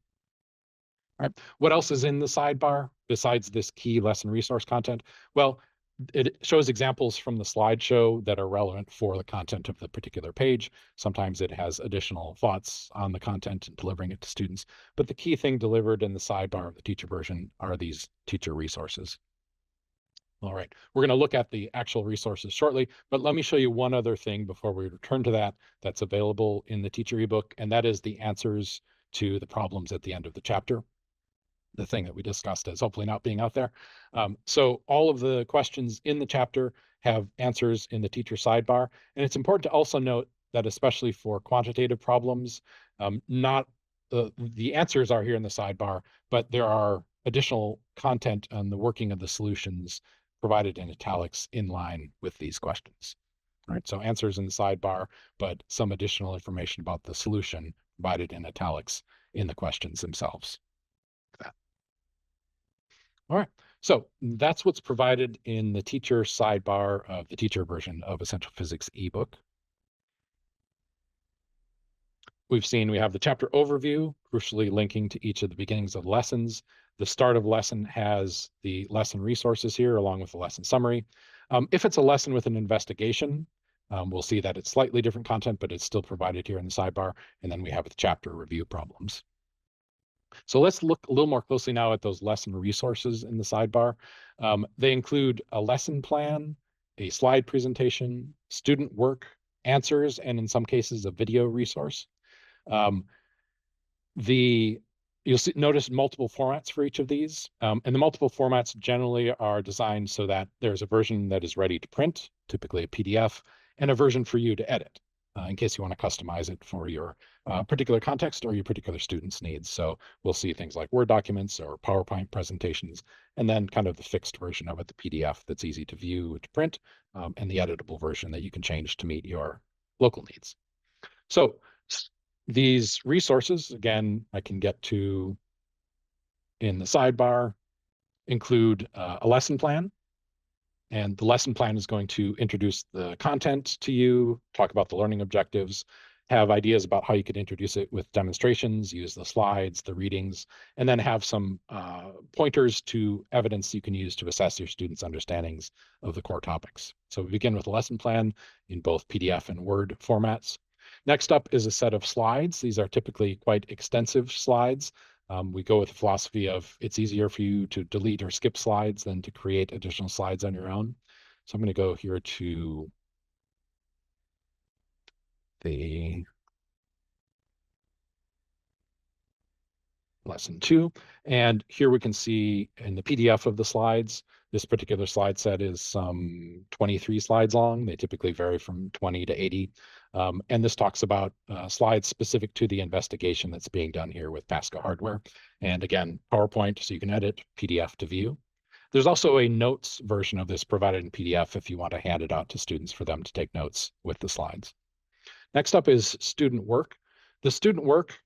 All right. What else is in the sidebar besides this key lesson resource content? Well, it shows examples from the slideshow that are relevant for the content of the particular page. Sometimes it has additional thoughts on the content and delivering it to students. But the key thing delivered in the sidebar of the teacher version are these teacher resources. All right, we're going to look at the actual resources shortly, but let me show you one other thing before we return to that that's available in the teacher ebook, and that is the answers to the problems at the end of the chapter. The thing that we discussed as hopefully not being out there. So all of the questions in the chapter have answers in the teacher sidebar. And it's important to also note that especially for quantitative problems, not the answers are here in the sidebar, but there are additional content on the working of the solutions provided in italics in line with these questions. All right, so answers in the sidebar, but some additional information about the solution provided in italics in the questions themselves. All right, so that's what's provided in the teacher sidebar of the teacher version of Essential Physics ebook. We've seen we have the chapter overview, crucially linking to each of the beginnings of lessons. The start of lesson has the lesson resources here along with the lesson summary. If it's a lesson with an investigation, we'll see that it's slightly different content, but it's still provided here in the sidebar. And then we have the chapter review problems. So let's look a little more closely now at those lesson resources in the sidebar. They include a lesson plan, a slide presentation, student work, answers, and in some cases, a video resource. You'll notice multiple formats for each of these. And the multiple formats generally are designed so that there's a version that is ready to print, typically a PDF, and a version for you to edit in case you want to customize it for your particular context or your particular student's needs. So we'll see things like Word documents or PowerPoint presentations, and then kind of the fixed version of it, the PDF that's easy to view, to print, and the editable version that you can change to meet your local needs. So these resources, again, I can get to in the sidebar, include a lesson plan. And the lesson plan is going to introduce the content to you, talk about the learning objectives, have ideas about how you could introduce it with demonstrations, use the slides, the readings, and then have some pointers to evidence you can use to assess your students' understandings of the core topics. So we begin with a lesson plan in both PDF and Word formats. Next up is a set of slides. These are typically quite extensive slides. We go with the philosophy of it's easier for you to delete or skip slides than to create additional slides on your own. So I'm going to go here to the lesson 2. And here we can see in the PDF of the slides, this particular slide set is some 23 slides long. They typically vary from 20 to 80. And this talks about slides specific to the investigation that's being done here with PASCO hardware. And again, PowerPoint, so you can edit, PDF to view. There's also a notes version of this provided in PDF if you want to hand it out to students for them to take notes with the slides. Next up is student work. The student work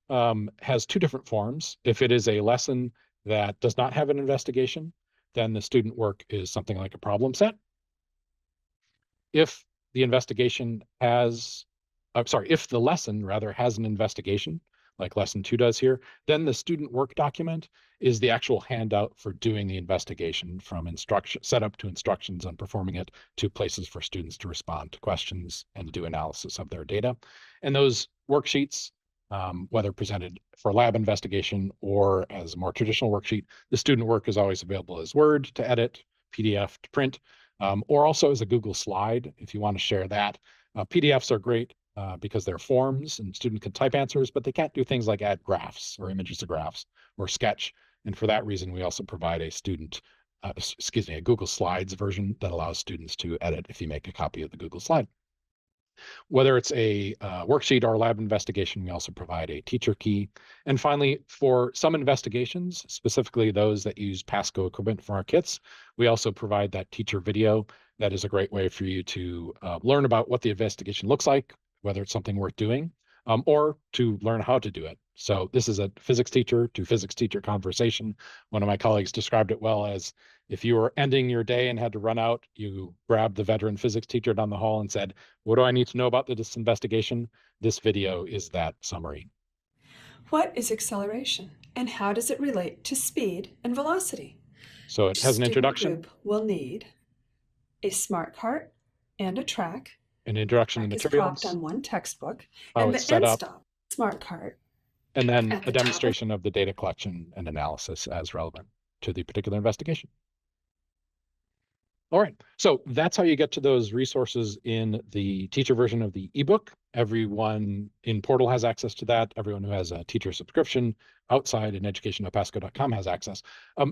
has two different forms. If it is a lesson that does not have an investigation, then the student work is something like a problem set. If the investigation has, if the lesson rather has an investigation, like lesson 2 does here, then the student work document is the actual handout for doing the investigation, from instruction setup to instructions on performing it to places for students to respond to questions and do analysis of their data. And those worksheets, whether presented for lab investigation or as a more traditional worksheet, the student work is always available as Word to edit, PDF to print, or also as a Google slide if you want to share that. PDFs are great because they're forms and student can type answers, but they can't do things like add graphs or images to graphs or sketch. And for that reason, we also provide a Google Slides version that allows students to edit if you make a copy of the Google slide. Whether it's a worksheet or a lab investigation, we also provide a teacher key. And finally, for some investigations, specifically those that use PASCO equipment for our kits, we also provide that teacher video. That is a great way for you to learn about what the investigation looks like, whether it's something worth doing, or to learn how to do it. So this is a physics teacher to physics teacher conversation. One of my colleagues described it well as if you were ending your day and had to run out, you grabbed the veteran physics teacher down the hall and said, what do I need to know about this investigation? This video is that summary. What is acceleration and how does it relate to speed and velocity? So it has an introduction. Student group will need a smart cart and a track. An introduction to Track is materials. propped on one textbook, How and it's the set end up. stop smart cart. And then At the a top. demonstration of the data collection and analysis as relevant to the particular investigation. All right, so that's how you get to those resources in the teacher version of the ebook. Everyone in Portal has access to that. Everyone who has a teacher subscription outside in education.pasco.com has access.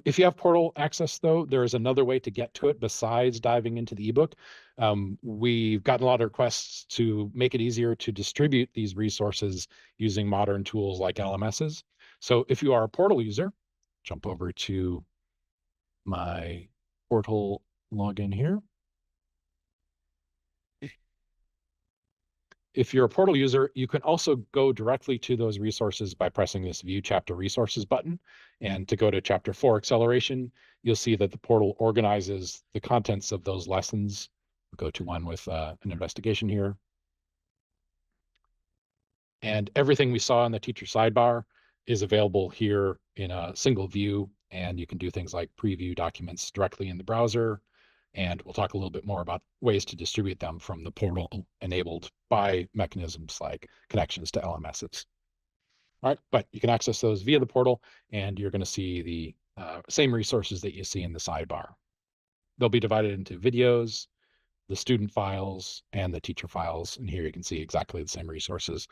If you have Portal access, though, there is another way to get to it besides diving into the ebook. We've gotten a lot of requests to make it easier to distribute these resources using modern tools like LMSs. So if you are a Portal user, jump over to my Portal login here. If you're a Portal user, you can also go directly to those resources by pressing this View Chapter Resources button. And to go to Chapter 4 Acceleration, you'll see that the portal organizes the contents of those lessons. We'll go to one with an investigation here. And everything we saw in the teacher sidebar is available here in a single view. And you can do things like preview documents directly in the browser. And we'll talk a little bit more about ways to distribute them from the portal enabled by mechanisms like connections to LMSs. All right, but you can access those via the portal, and you're going to see the same resources that you see in the sidebar. They'll be divided into videos, the student files, and the teacher files. And here you can see exactly the same resources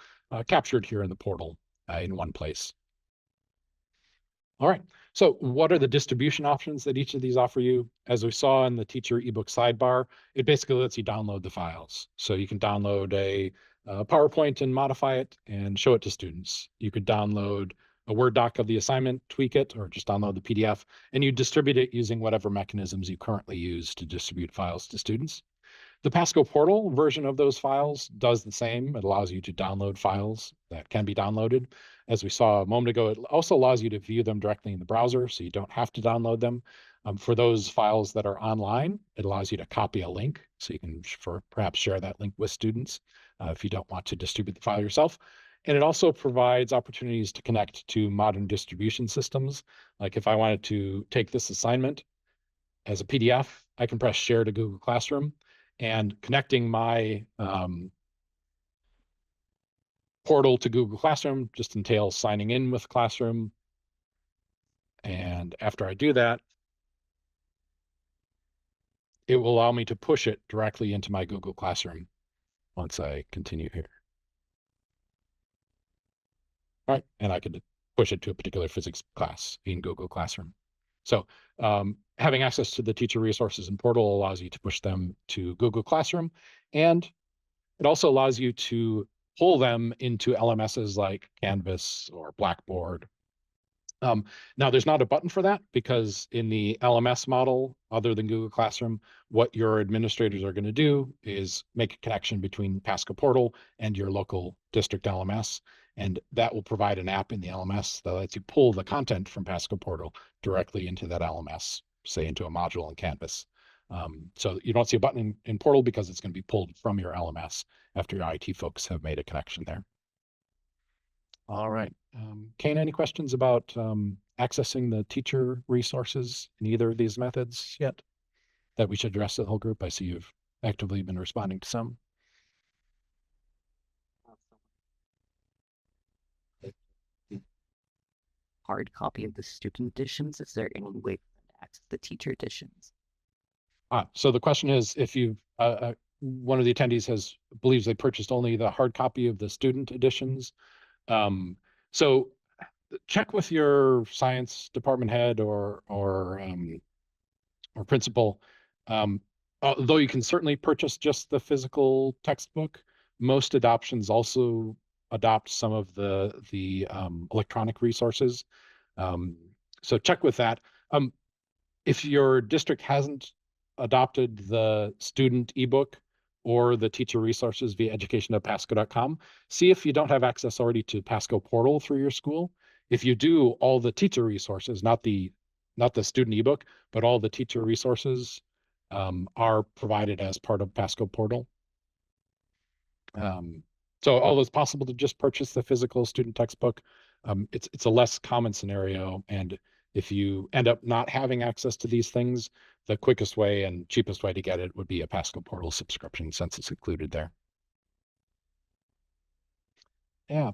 captured here in the portal in one place. All right, so what are the distribution options that each of these offer you? As we saw in the teacher ebook sidebar, it basically lets you download the files. So you can download a PowerPoint and modify it and show it to students. You could download a Word doc of the assignment, tweak it, or just download the PDF, and you distribute it using whatever mechanisms you currently use to distribute files to students. The PASCO Portal version of those files does the same. It allows you to download files that can be downloaded. As we saw a moment ago, it also allows you to view them directly in the browser, so you don't have to download them. For those files that are online, it allows you to copy a link, so you can perhaps share that link with students if you don't want to distribute the file yourself. And it also provides opportunities to connect to modern distribution systems. Like if I wanted to take this assignment as a PDF, I can press share to Google Classroom. And connecting my portal to Google Classroom just entails signing in with Classroom. And after I do that, it will allow me to push it directly into my Google Classroom once I continue here. All right, and I could push it to a particular physics class in Google Classroom. So having access to the teacher resources in Portal allows you to push them to Google Classroom, and it also allows you to pull them into LMSs like Canvas or Blackboard. Now, there's not a button for that because in the LMS model, other than Google Classroom, what your administrators are going to do is make a connection between PASCO Portal and your local district LMS. And that will provide an app in the LMS that lets you pull the content from PASCO Portal directly into that LMS, say into a module in Canvas. So you don't see a button in Portal because it's going to be pulled from your LMS after your IT folks have made a connection there. All right. Kane, any questions about accessing the teacher resources in either of these methods yet that we should address to the whole group? I see you've actively been responding to some. Hard copy of the student editions? Is there any way to access the teacher editions? So the question is, if you've one of the attendees believes they purchased only the hard copy of the student editions. So check with your science department head or principal. Although you can certainly purchase just the physical textbook, most adoptions also adopt some of the electronic resources. So check with that. If your district hasn't adopted the student ebook, or the teacher resources via education.pasco.com. See if you don't have access already to PASCO Portal through your school. If you do, all the teacher resources, not the student ebook, but all the teacher resources are provided as part of PASCO Portal. So although it's possible to just purchase the physical student textbook, it's a less common scenario. And if you end up not having access to these things, the quickest way and cheapest way to get it would be a PASCO Portal subscription, since it's included there. Yeah.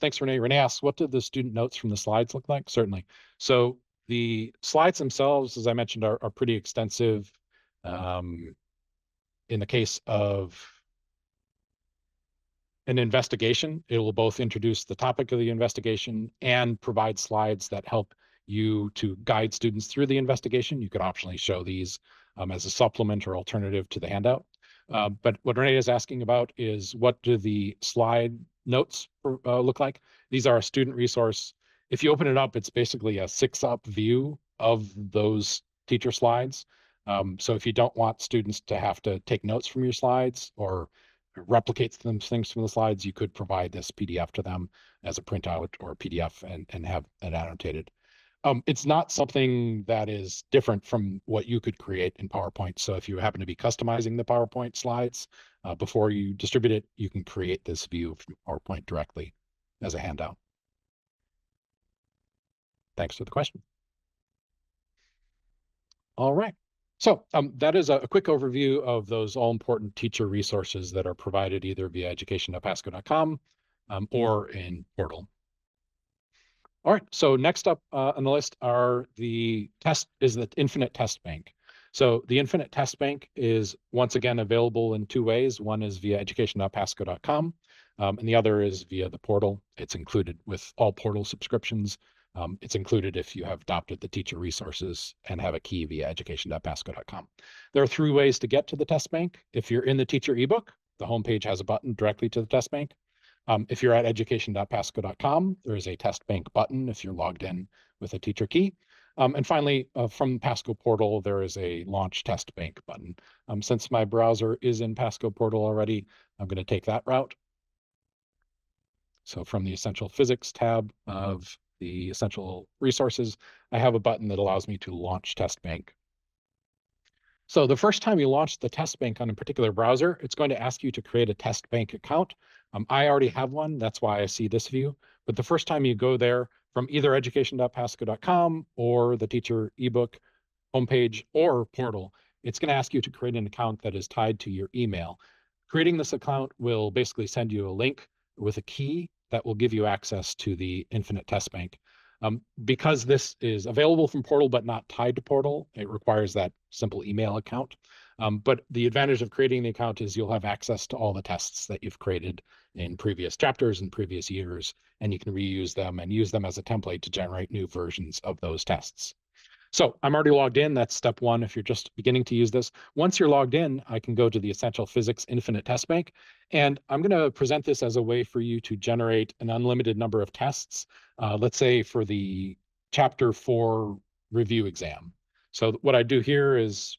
Thanks, Renee. Renee asks, what did the student notes from the slides look like? Certainly. So the slides themselves, as I mentioned, are pretty extensive. In the case of an investigation, it will both introduce the topic of the investigation and provide slides that help you to guide students through the investigation. You could optionally show these as a supplement or alternative to the handout. But what Renee is asking about is, what do the slide notes look like? These are a student resource. If you open it up, it's basically a 6-up view of those teacher slides. So if you don't want students to have to take notes from your slides or replicate things from the slides, you could provide this PDF to them as a printout or a PDF and have it annotated. It's not something that is different from what you could create in PowerPoint. So if you happen to be customizing the PowerPoint slides before you distribute it, you can create this view from PowerPoint directly as a handout. Thanks for the question. All right. So that is a quick overview of those all-important teacher resources that are provided either via education.pasco.com or in Portal. All right, so next up on the list are the Infinite Test Bank. So the Infinite Test Bank is once again available in 2 ways. One is via education.pasco.com, and the other is via the portal. It's included with all portal subscriptions. It's included if you have adopted the teacher resources and have a key via education.pasco.com. There are 3 ways to get to the test bank. If you're in the teacher ebook, the homepage has a button directly to the test bank. If you're at education.pasco.com, there is a test bank button if you're logged in with a teacher key. And finally, from PASCO Portal, there is a launch test bank button. Since my browser is in PASCO Portal already, I'm going to take that route. So from the Essential Physics tab of the Essential Resources, I have a button that allows me to launch test bank. So the first time you launch the test bank on a particular browser, it's going to ask you to create a test bank account. I already have one. That's why I see this view. But the first time you go there from either education.pasco.com or the teacher ebook homepage or portal, it's going to ask you to create an account that is tied to your email. Creating this account will basically send you a link with a key that will give you access to the Infinite Test Bank. Because this is available from Portal but not tied to Portal, it requires that simple email account. But the advantage of creating the account is you'll have access to all the tests that you've created in previous chapters and previous years, and you can reuse them and use them as a template to generate new versions of those tests. So I'm already logged in. That's step 1 if you're just beginning to use this. Once you're logged in, I can go to the Essential Physics Infinite Test Bank, and I'm going to present this as a way for you to generate an unlimited number of tests, let's say for the Chapter 4 review exam. So what I do here is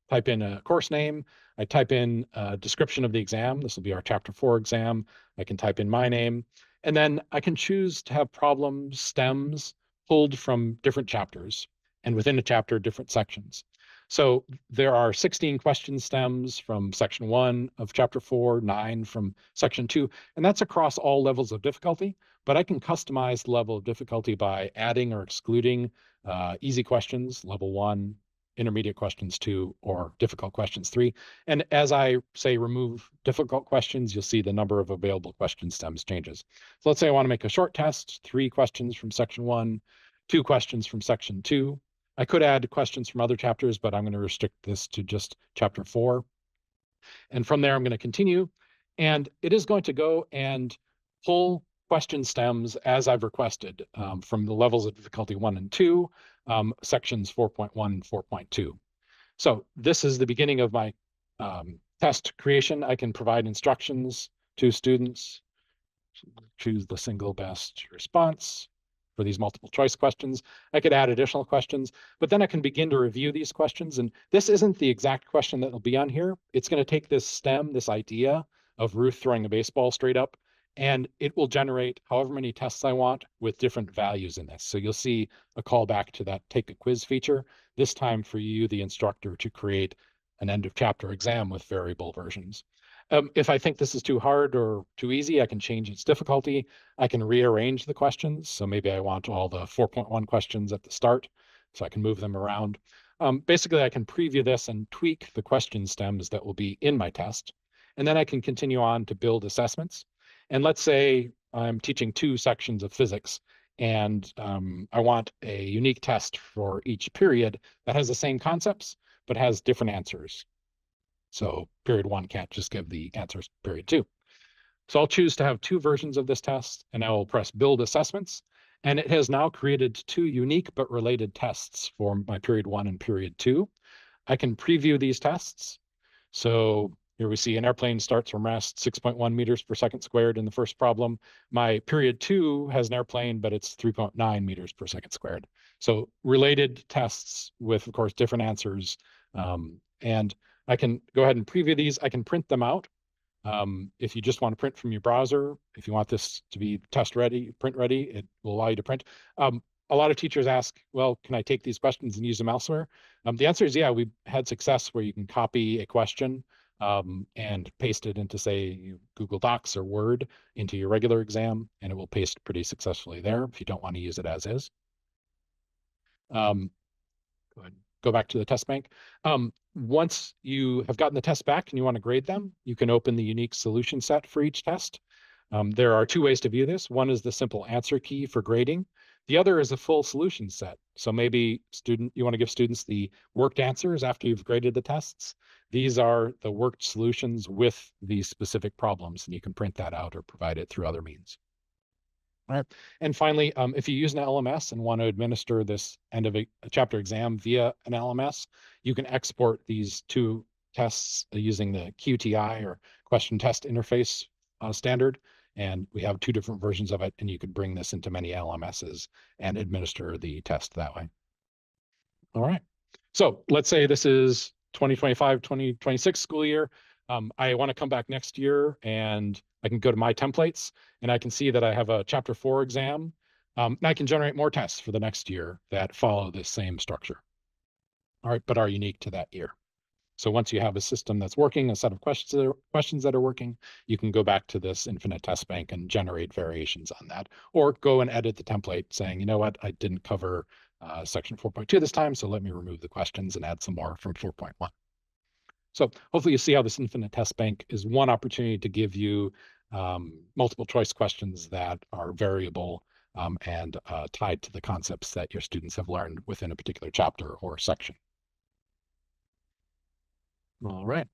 type in a course name. I type in a description of the exam. This will be our Chapter 4 exam. I can type in my name, and then I can choose to have problem stems pulled from different chapters, and within a chapter, different sections. So there are 16 question stems from section 1 of chapter 4, 9 from section 2, and that's across all levels of difficulty, but I can customize the level of difficulty by adding or excluding easy questions, level 1, intermediate questions 2, or difficult questions 3. And as I say remove difficult questions, you'll see the number of available question stems changes. So let's say I want to make a short test, 3 questions from section 1, 2 questions from section 2. I could add questions from other chapters, but I'm going to restrict this to just chapter 4. And from there, I'm going to continue. And it is going to go and pull question stems as I've requested from the levels of difficulty 1 and 2, sections 4.1 and 4.2. So this is the beginning of my test creation. I can provide instructions to students. Choose the single best response. for these multiple choice questions. I could add additional questions, but then I can begin to review these questions. And this isn't the exact question that will be on here. It's going to take this STEM, this idea of Ruth throwing a baseball straight up, and it will generate however many tests I want with different values in this. So you'll see a callback to that take a quiz feature, this time for you, the instructor, to create an end of chapter exam with variable versions. If I think this is too hard or too easy, I can change its difficulty. I can rearrange the questions. So maybe I want all the 4.1 questions at the start, so I can move them around. Basically, I can preview this and tweak the question stems that will be in my test. And then I can continue on to build assessments. And let's say I'm teaching 2 sections of physics, and I want a unique test for each period that has the same concepts, but has different answers. So period 1 can't just give the answers period 2. So I'll choose to have 2 versions of this test, and I will press build assessments. And it has now created 2 unique but related tests for my period 1 and period 2. I can preview these tests. So here we see an airplane starts from rest 6.1 meters per second squared in the first problem. My period 2 has an airplane, but it's 3.9 meters per second squared. So related tests with, of course, different answers. And I can go ahead and preview these. I can print them out. If you just want to print from your browser, if you want this to be test ready, print ready, it will allow you to print. A lot of teachers ask, well, can I take these questions and use them elsewhere? The answer is yeah, we've had success where you can copy a question and paste it into, say, Google Docs or Word into your regular exam, and it will paste pretty successfully there if you don't want to use it as is. Go ahead, go back to the test bank. Once you have gotten the test back and you want to grade them, you can open the unique solution set for each test. There are 2 ways to view this. One is the simple answer key for grading. The other is a full solution set. So maybe you want to give students the worked answers after you've graded the tests. These are the worked solutions with these specific problems, and you can print that out or provide it through other means. And finally, if you use an LMS and want to administer this end of a chapter exam via an LMS, you can export these 2 tests using the QTI or question test interface standard. And we have 2 different versions of it, and you could bring this into many LMSs and administer the test that way. All right. So let's say this is 2025-2026 school year. I want to come back next year, and I can go to my templates, and I can see that I have a chapter 4 exam. And I can generate more tests for the next year that follow this same structure. All right, but are unique to that year. So once you have a system that's working, a set of questions that are working, you can go back to this infinite test bank and generate variations on that, or go and edit the template saying, you know what, I didn't cover section 4.2 this time, so let me remove the questions and add some more from 4.1. So hopefully you see how this infinite test bank is one opportunity to give you multiple choice questions that are variable and tied to the concepts that your students have learned within a particular chapter or section. All right.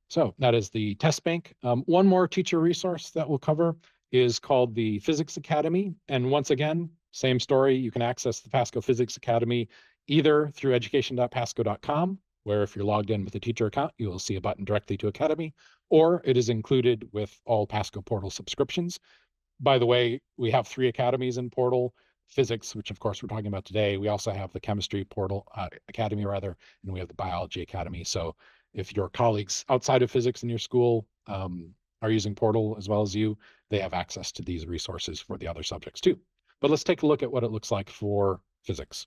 So that is the test bank. One more teacher resource that we'll cover is called the Physics Academy. And once again, same story. You can access the PASCO Physics Academy either through education.pasco.com, where if you're logged in with a teacher account, you will see a button directly to Academy, or it is included with all PASCO Portal subscriptions. By the way, we have 3 academies in Portal. Physics, which of course we're talking about today. We also have the Chemistry Portal Academy, rather, and we have the Biology Academy. So if your colleagues outside of physics in your school are using Portal as well as you, they have access to these resources for the other subjects too. But let's take a look at what it looks like for physics.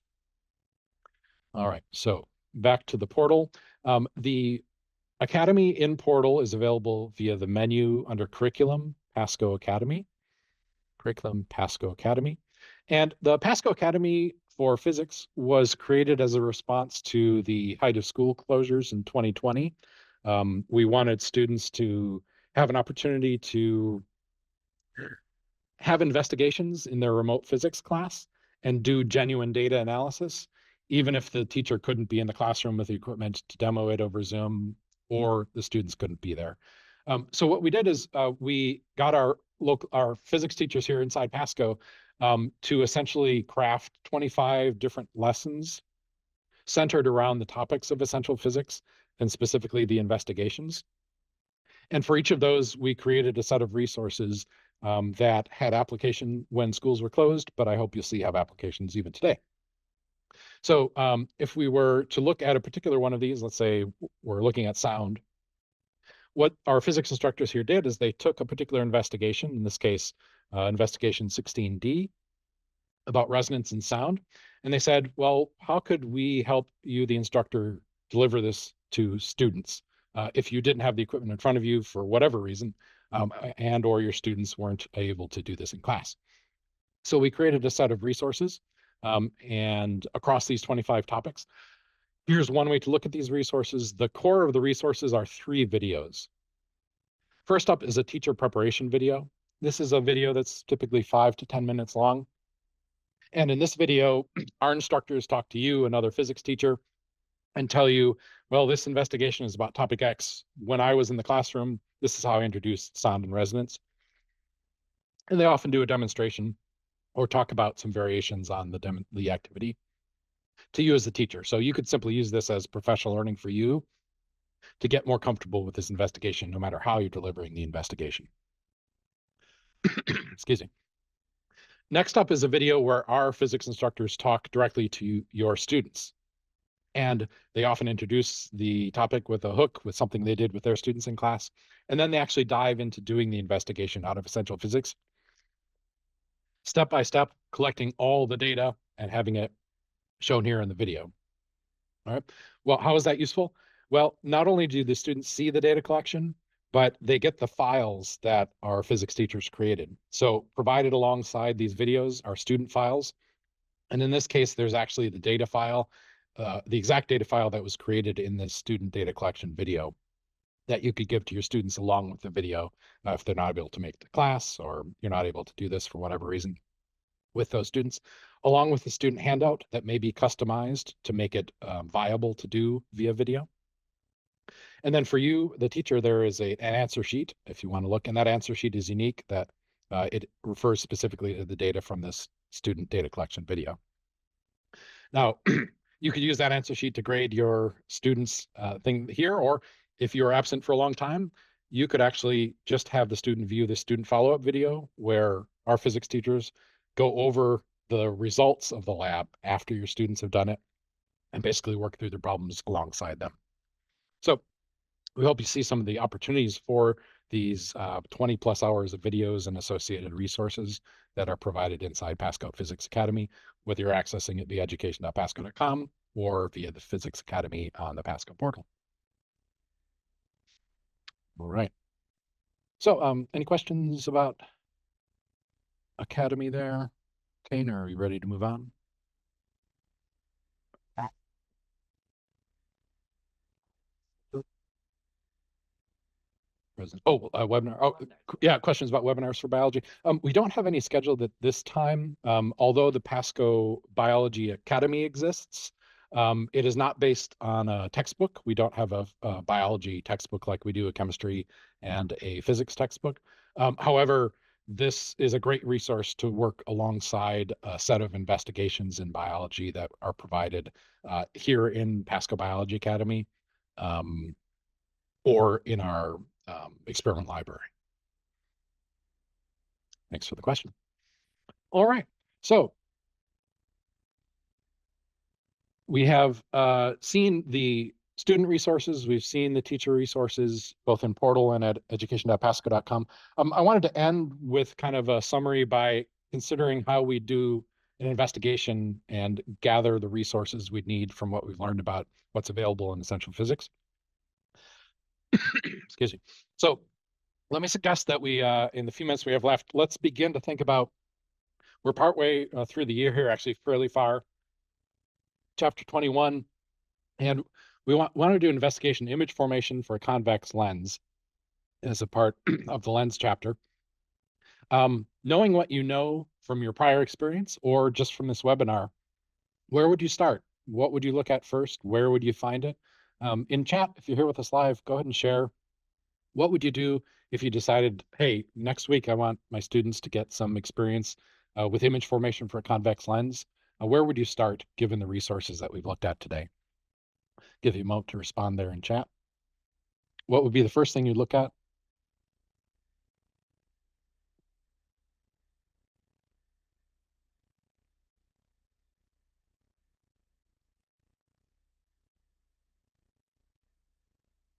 All right, so back to the Portal. The Academy in Portal is available via the menu under Curriculum, PASCO Academy. Curriculum, PASCO Academy. And the PASCO Academy for Physics was created as a response to the height of school closures in 2020. We wanted students to have an opportunity to have investigations in their remote physics class and do genuine data analysis, even if the teacher couldn't be in the classroom with the equipment to demo it over Zoom, or the students couldn't be there. So what we did is we got our physics teachers here inside PASCO to essentially craft 25 different lessons centered around the topics of essential physics and specifically the investigations. And for each of those, we created a set of resources that had application when schools were closed, but I hope you'll see have applications even today. So if we were to look at a particular one of these, let's say we're looking at sound, what our physics instructors here did is they took a particular investigation, in this case, investigation 16D, about resonance and sound, and they said, well, how could we help you, the instructor, deliver this to students if you didn't have the equipment in front of you for whatever reason, and or your students weren't able to do this in class? So we created a set of resources, and across these 25 topics, here's one way to look at these resources. The core of the resources are 3 videos. First up is a teacher preparation video. This is a video that's typically 5 to 10 minutes long. And in this video, our instructors talk to you, another physics teacher, and tell you, well, this investigation is about topic X. When I was in the classroom, this is how I introduced sound and resonance. And they often do a demonstration or talk about some variations on the activity to you as the teacher. So you could simply use this as professional learning for you to get more comfortable with this investigation, no matter how you're delivering the investigation. Excuse me. Next up is a video where our physics instructors talk directly to your students. And they often introduce the topic with a hook, with something they did with their students in class. And then they actually dive into doing the investigation out of essential physics, step by step, collecting all the data and having it shown here in the video. All right. Well, how is that useful? Well, not only do the students see the data collection, but they get the files that our physics teachers created. So provided alongside these videos are student files. And in this case, there's actually the data file, the exact data file that was created in this student data collection video that you could give to your students along with the video if they're not able to make the class or you're not able to do this for whatever reason with those students, along with the student handout that may be customized to make it viable to do via video. And then for you, the teacher, there is an answer sheet if you want to look, and that answer sheet is unique, that it refers specifically to the data from this student data collection video. Now, you could use that answer sheet to grade your students' thing here, or if you're absent for a long time, you could actually just have the student view the student follow-up video where our physics teachers go over the results of the lab after your students have done it and basically work through the problems alongside them. So we hope you see some of the opportunities for these 20 plus hours of videos and associated resources that are provided inside PASCO Physics Academy, whether you're accessing it via education.pasco.com or via the Physics Academy on the PASCO portal. All right. So any questions about Academy there? Kane, are you ready to move on? Webinar. Oh, yeah, questions about webinars for biology. We don't have any scheduled at this time, although the PASCO Biology Academy exists. It is not based on a textbook. We don't have a biology textbook like we do a chemistry and a physics textbook. However, this is a great resource to work alongside a set of investigations in biology that are provided here in PASCO Biology Academy or in our experiment library. Thanks for the question. All right, so we have seen the student resources, we've seen the teacher resources, both in Portal and at education.pasco.com. I wanted to end with kind of a summary by considering how we do an investigation and gather the resources we'd need from what we've learned about what's available in essential physics. Excuse me. So let me suggest that we, in the few minutes we have left, let's begin to think about, we're partway through the year here, actually fairly far, chapter 21, and we want to do investigation image formation for a convex lens as a part of the lens chapter. Knowing what you know from your prior experience or just from this webinar, where would you start? What would you look at first? Where would you find it? In chat, if you're here with us live, go ahead and share. What would you do if you decided, hey, next week I want my students to get some experience with image formation for a convex lens? Where would you start given the resources that we've looked at today? Give you a moment to respond there in chat. What would be the first thing you'd look at?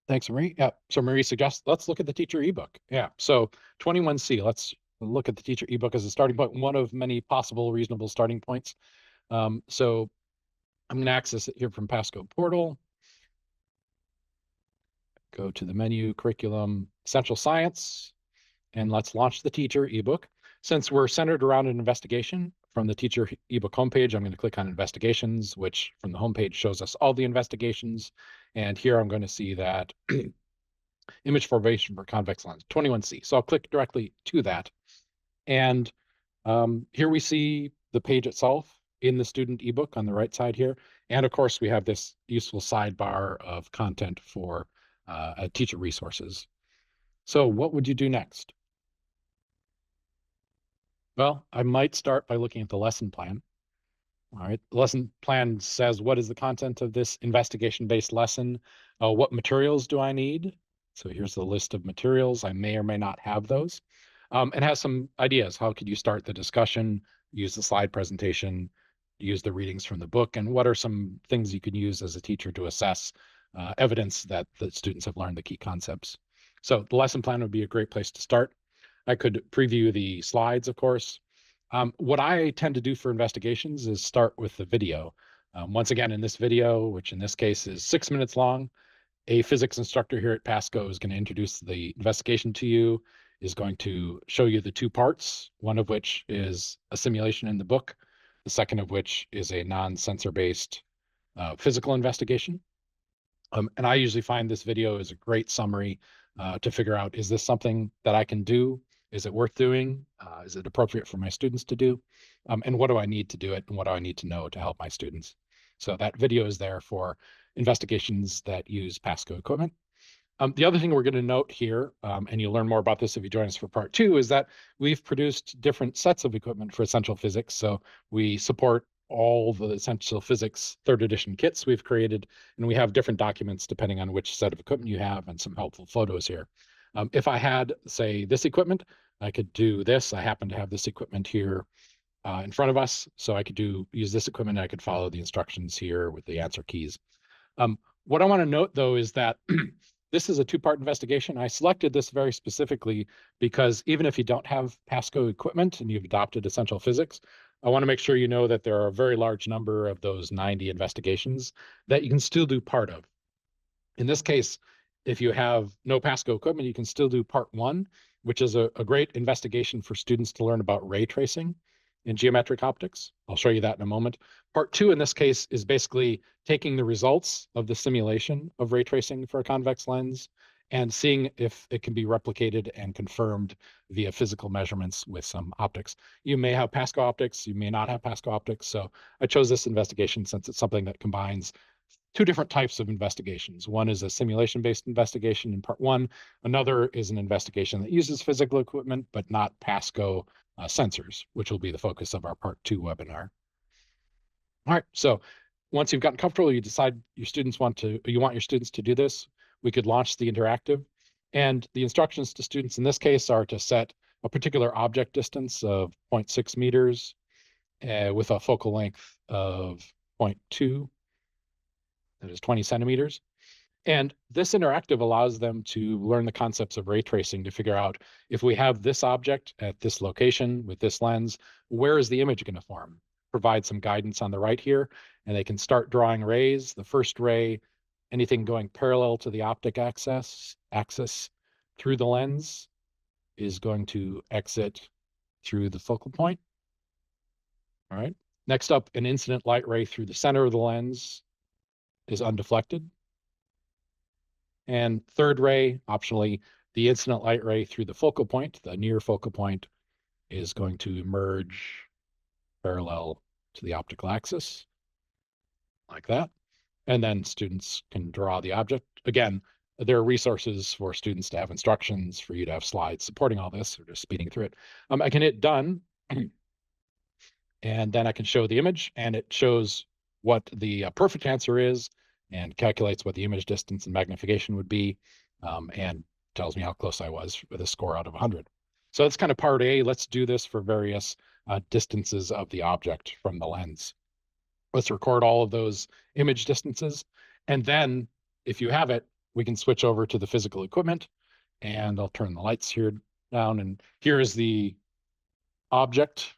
Thanks, Marie. Yeah. So Marie suggests let's look at the teacher ebook. Yeah. So 21C, let's look at the teacher ebook as a starting point, one of many possible reasonable starting points. So I'm going to access it here from PASCO Portal. Go to the menu, curriculum, essential science, and let's launch the teacher ebook. Since we're centered around an investigation from the teacher ebook homepage, I'm going to click on investigations, which from the homepage shows us all the investigations. And here I'm going to see that image formation for convex lens, 21C. So I'll click directly to that. And here we see the page itself in the student ebook on the right side here. And of course, we have this useful sidebar of content for teacher resources. So what would you do next? Well, I might start by looking at the lesson plan. All right, the lesson plan says what is the content of this investigation-based lesson? What materials do I need? So here's the list of materials. I may or may not have those. And has some ideas. How could you start the discussion, use the slide presentation, use the readings from the book, and what are some things you can use as a teacher to assess evidence that the students have learned the key concepts? So the lesson plan would be a great place to start. I could preview the slides, of course. What I tend to do for investigations is start with the video. Once again, in this video, which in this case is 6 minutes long, a physics instructor here at PASCO is going to introduce the investigation to you, is going to show you the two parts, one of which is a simulation in the book, the second of which is a non-sensor-based physical investigation. And I usually find this video is a great summary to figure out, is this something that I can do? Is it worth doing? Is it appropriate for my students to do? And what do I need to do it? And what do I need to know to help my students? So that video is there for investigations that use PASCO equipment. The other thing we're going to note here, and you'll learn more about this if you join us for part 2, is that we've produced different sets of equipment for essential physics. So we support all the essential physics 3rd edition kits we've created, and we have different documents depending on which set of equipment you have and some helpful photos here. If I had, say, this equipment, I could do this. I happen to have this equipment here in front of us, so I could use this equipment and I could follow the instructions here with the answer keys. What I want to note, though, is that this is a 2-part investigation. I selected this very specifically because even if you don't have PASCO equipment and you've adopted essential physics, I want to make sure you know that there are a very large number of those 90 investigations that you can still do part of. In this case, if you have no PASCO equipment, you can still do part 1, which is a great investigation for students to learn about ray tracing in geometric optics. I'll show you that in a moment. Part 2 in this case is basically taking the results of the simulation of ray tracing for a convex lens and seeing if it can be replicated and confirmed via physical measurements with some optics. You may have PASCO optics, you may not have PASCO optics. So I chose this investigation since it's something that combines 2 different types of investigations. One is a simulation-based investigation in part 1. Another is an investigation that uses physical equipment, but not PASCO sensors, which will be the focus of our part 2 webinar. All right, so once you've gotten comfortable, you decide you want your students to do this, we could launch the interactive. And the instructions to students in this case are to set a particular object distance of 0.6 meters with a focal length of 0.2. That is 20 centimeters. And this interactive allows them to learn the concepts of ray tracing to figure out if we have this object at this location with this lens, where is the image going to form? Provide some guidance on the right here, and they can start drawing rays. The first ray, anything going parallel to the optic axis through the lens is going to exit through the focal point. All right. Next up, an incident light ray through the center of the lens is undeflected. And third ray, optionally, the incident light ray through the focal point, the near focal point, is going to emerge parallel to the optical axis, like that. And then students can draw the object. Again, there are resources for students to have instructions, for you to have slides supporting all this, or just speeding through it. I can hit done, and then I can show the image, and it shows what the perfect answer is, and calculates what the image distance and magnification would be, and tells me how close I was with a score out of 100. So that's kind of part A. Let's do this for various distances of the object from the lens. Let's record all of those image distances. And then if you have it, we can switch over to the physical equipment, and I'll turn the lights here down. And here is the object,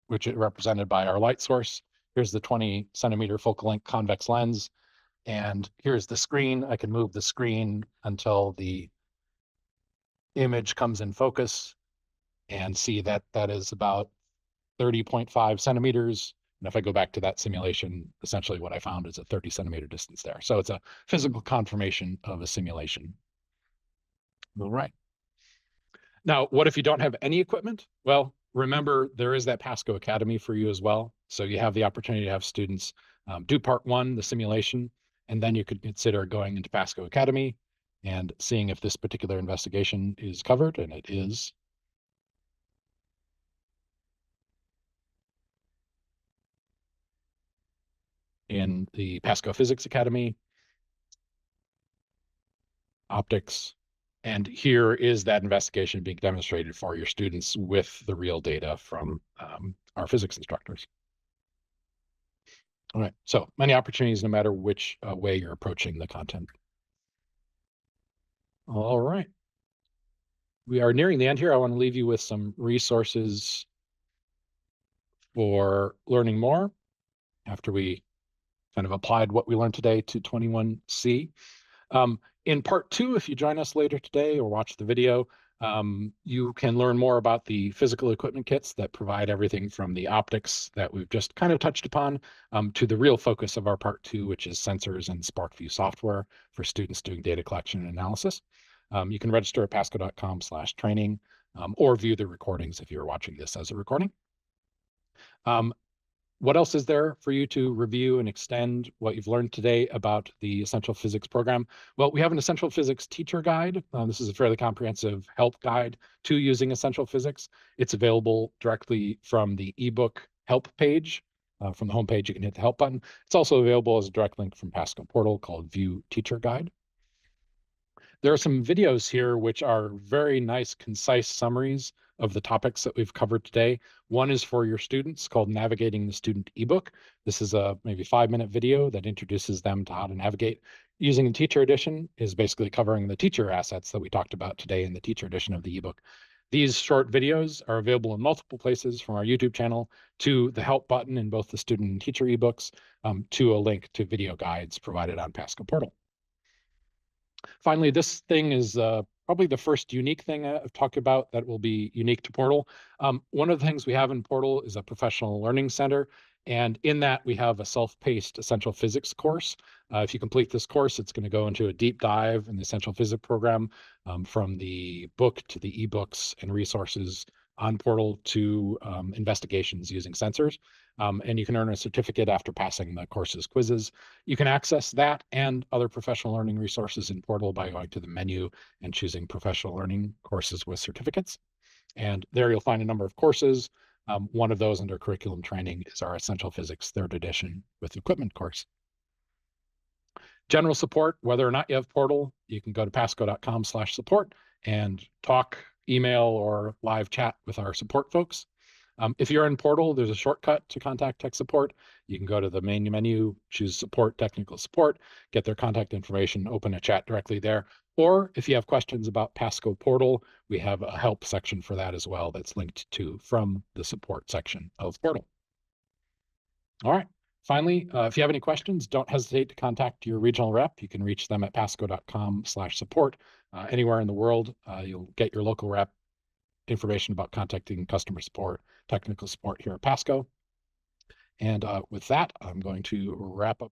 which is represented by our light source. Here's the 20 centimeter focal length convex lens. And here's the screen. I can move the screen until the image comes in focus and see that that is about 30.5 centimeters. And if I go back to that simulation, essentially what I found is a 30 centimeter distance there. So it's a physical confirmation of a simulation. All right. Now, what if you don't have any equipment? Well, remember, there is that PASCO Academy for you as well. So you have the opportunity to have students do part one, the simulation, and then you could consider going into PASCO Academy and seeing if this particular investigation is covered, and it is. In the PASCO Physics Academy, optics, and here is that investigation being demonstrated for your students with the real data from our physics instructors. All right, so many opportunities no matter which way you're approaching the content. All right. We are nearing the end here. I want to leave you with some resources for learning more after we kind of applied what we learned today to 21C. In part two, if you join us later today or watch the video, you can learn more about the physical equipment kits that provide everything from the optics that we've just kind of touched upon to the real focus of our part two, which is sensors and SparkView software for students doing data collection and analysis. You can register at pasco.com/training or view the recordings if you're watching this as a recording. What else is there for you to review and extend what you've learned today about the Essential Physics program? Well, we have an Essential Physics teacher guide. This is a fairly comprehensive help guide to using Essential Physics. It's available directly from the ebook help page. From the homepage, you can hit the help button. It's also available as a direct link from PASCO Portal called View Teacher Guide. There are some videos here which are very nice, concise summaries of the topics that we've covered today. One is for your students called Navigating the Student ebook. This is a maybe 5-minute video that introduces them to how to navigate. Using the teacher edition is basically covering the teacher assets that we talked about today in the teacher edition of the ebook. These short videos are available in multiple places, from our YouTube channel to the help button in both the student and teacher ebooks to a link to video guides provided on PASCO Portal. Finally, this thing is probably the first unique thing I've talked about that will be unique to Portal. One of the things we have in Portal is a professional learning center. And in that, we have a self-paced Essential Physics course. If you complete this course, it's going to go into a deep dive in the Essential Physics program, from the book to the ebooks and resources on Portal to investigations using sensors. And you can earn a certificate after passing the course's quizzes. You can access that and other professional learning resources in Portal by going to the menu and choosing professional learning courses with certificates. And there you'll find a number of courses. One of those under curriculum training is our Essential Physics 3rd edition with equipment course. General support, whether or not you have Portal, you can go to pasco.com/support and talk, email, or live chat with our support folks. If you're in Portal, there's a shortcut to contact tech support. You can go to the main menu, choose support, technical support, get their contact information, open a chat directly there. Or if you have questions about PASCO Portal, we have a help section for that as well that's linked to from the support section of Portal. All right. Finally, if you have any questions, don't hesitate to contact your regional rep. You can reach them at pasco.com/support. Anywhere in the world, you'll get your local rep information about contacting customer support, technical support here at PASCO. And with that, I'm going to wrap up.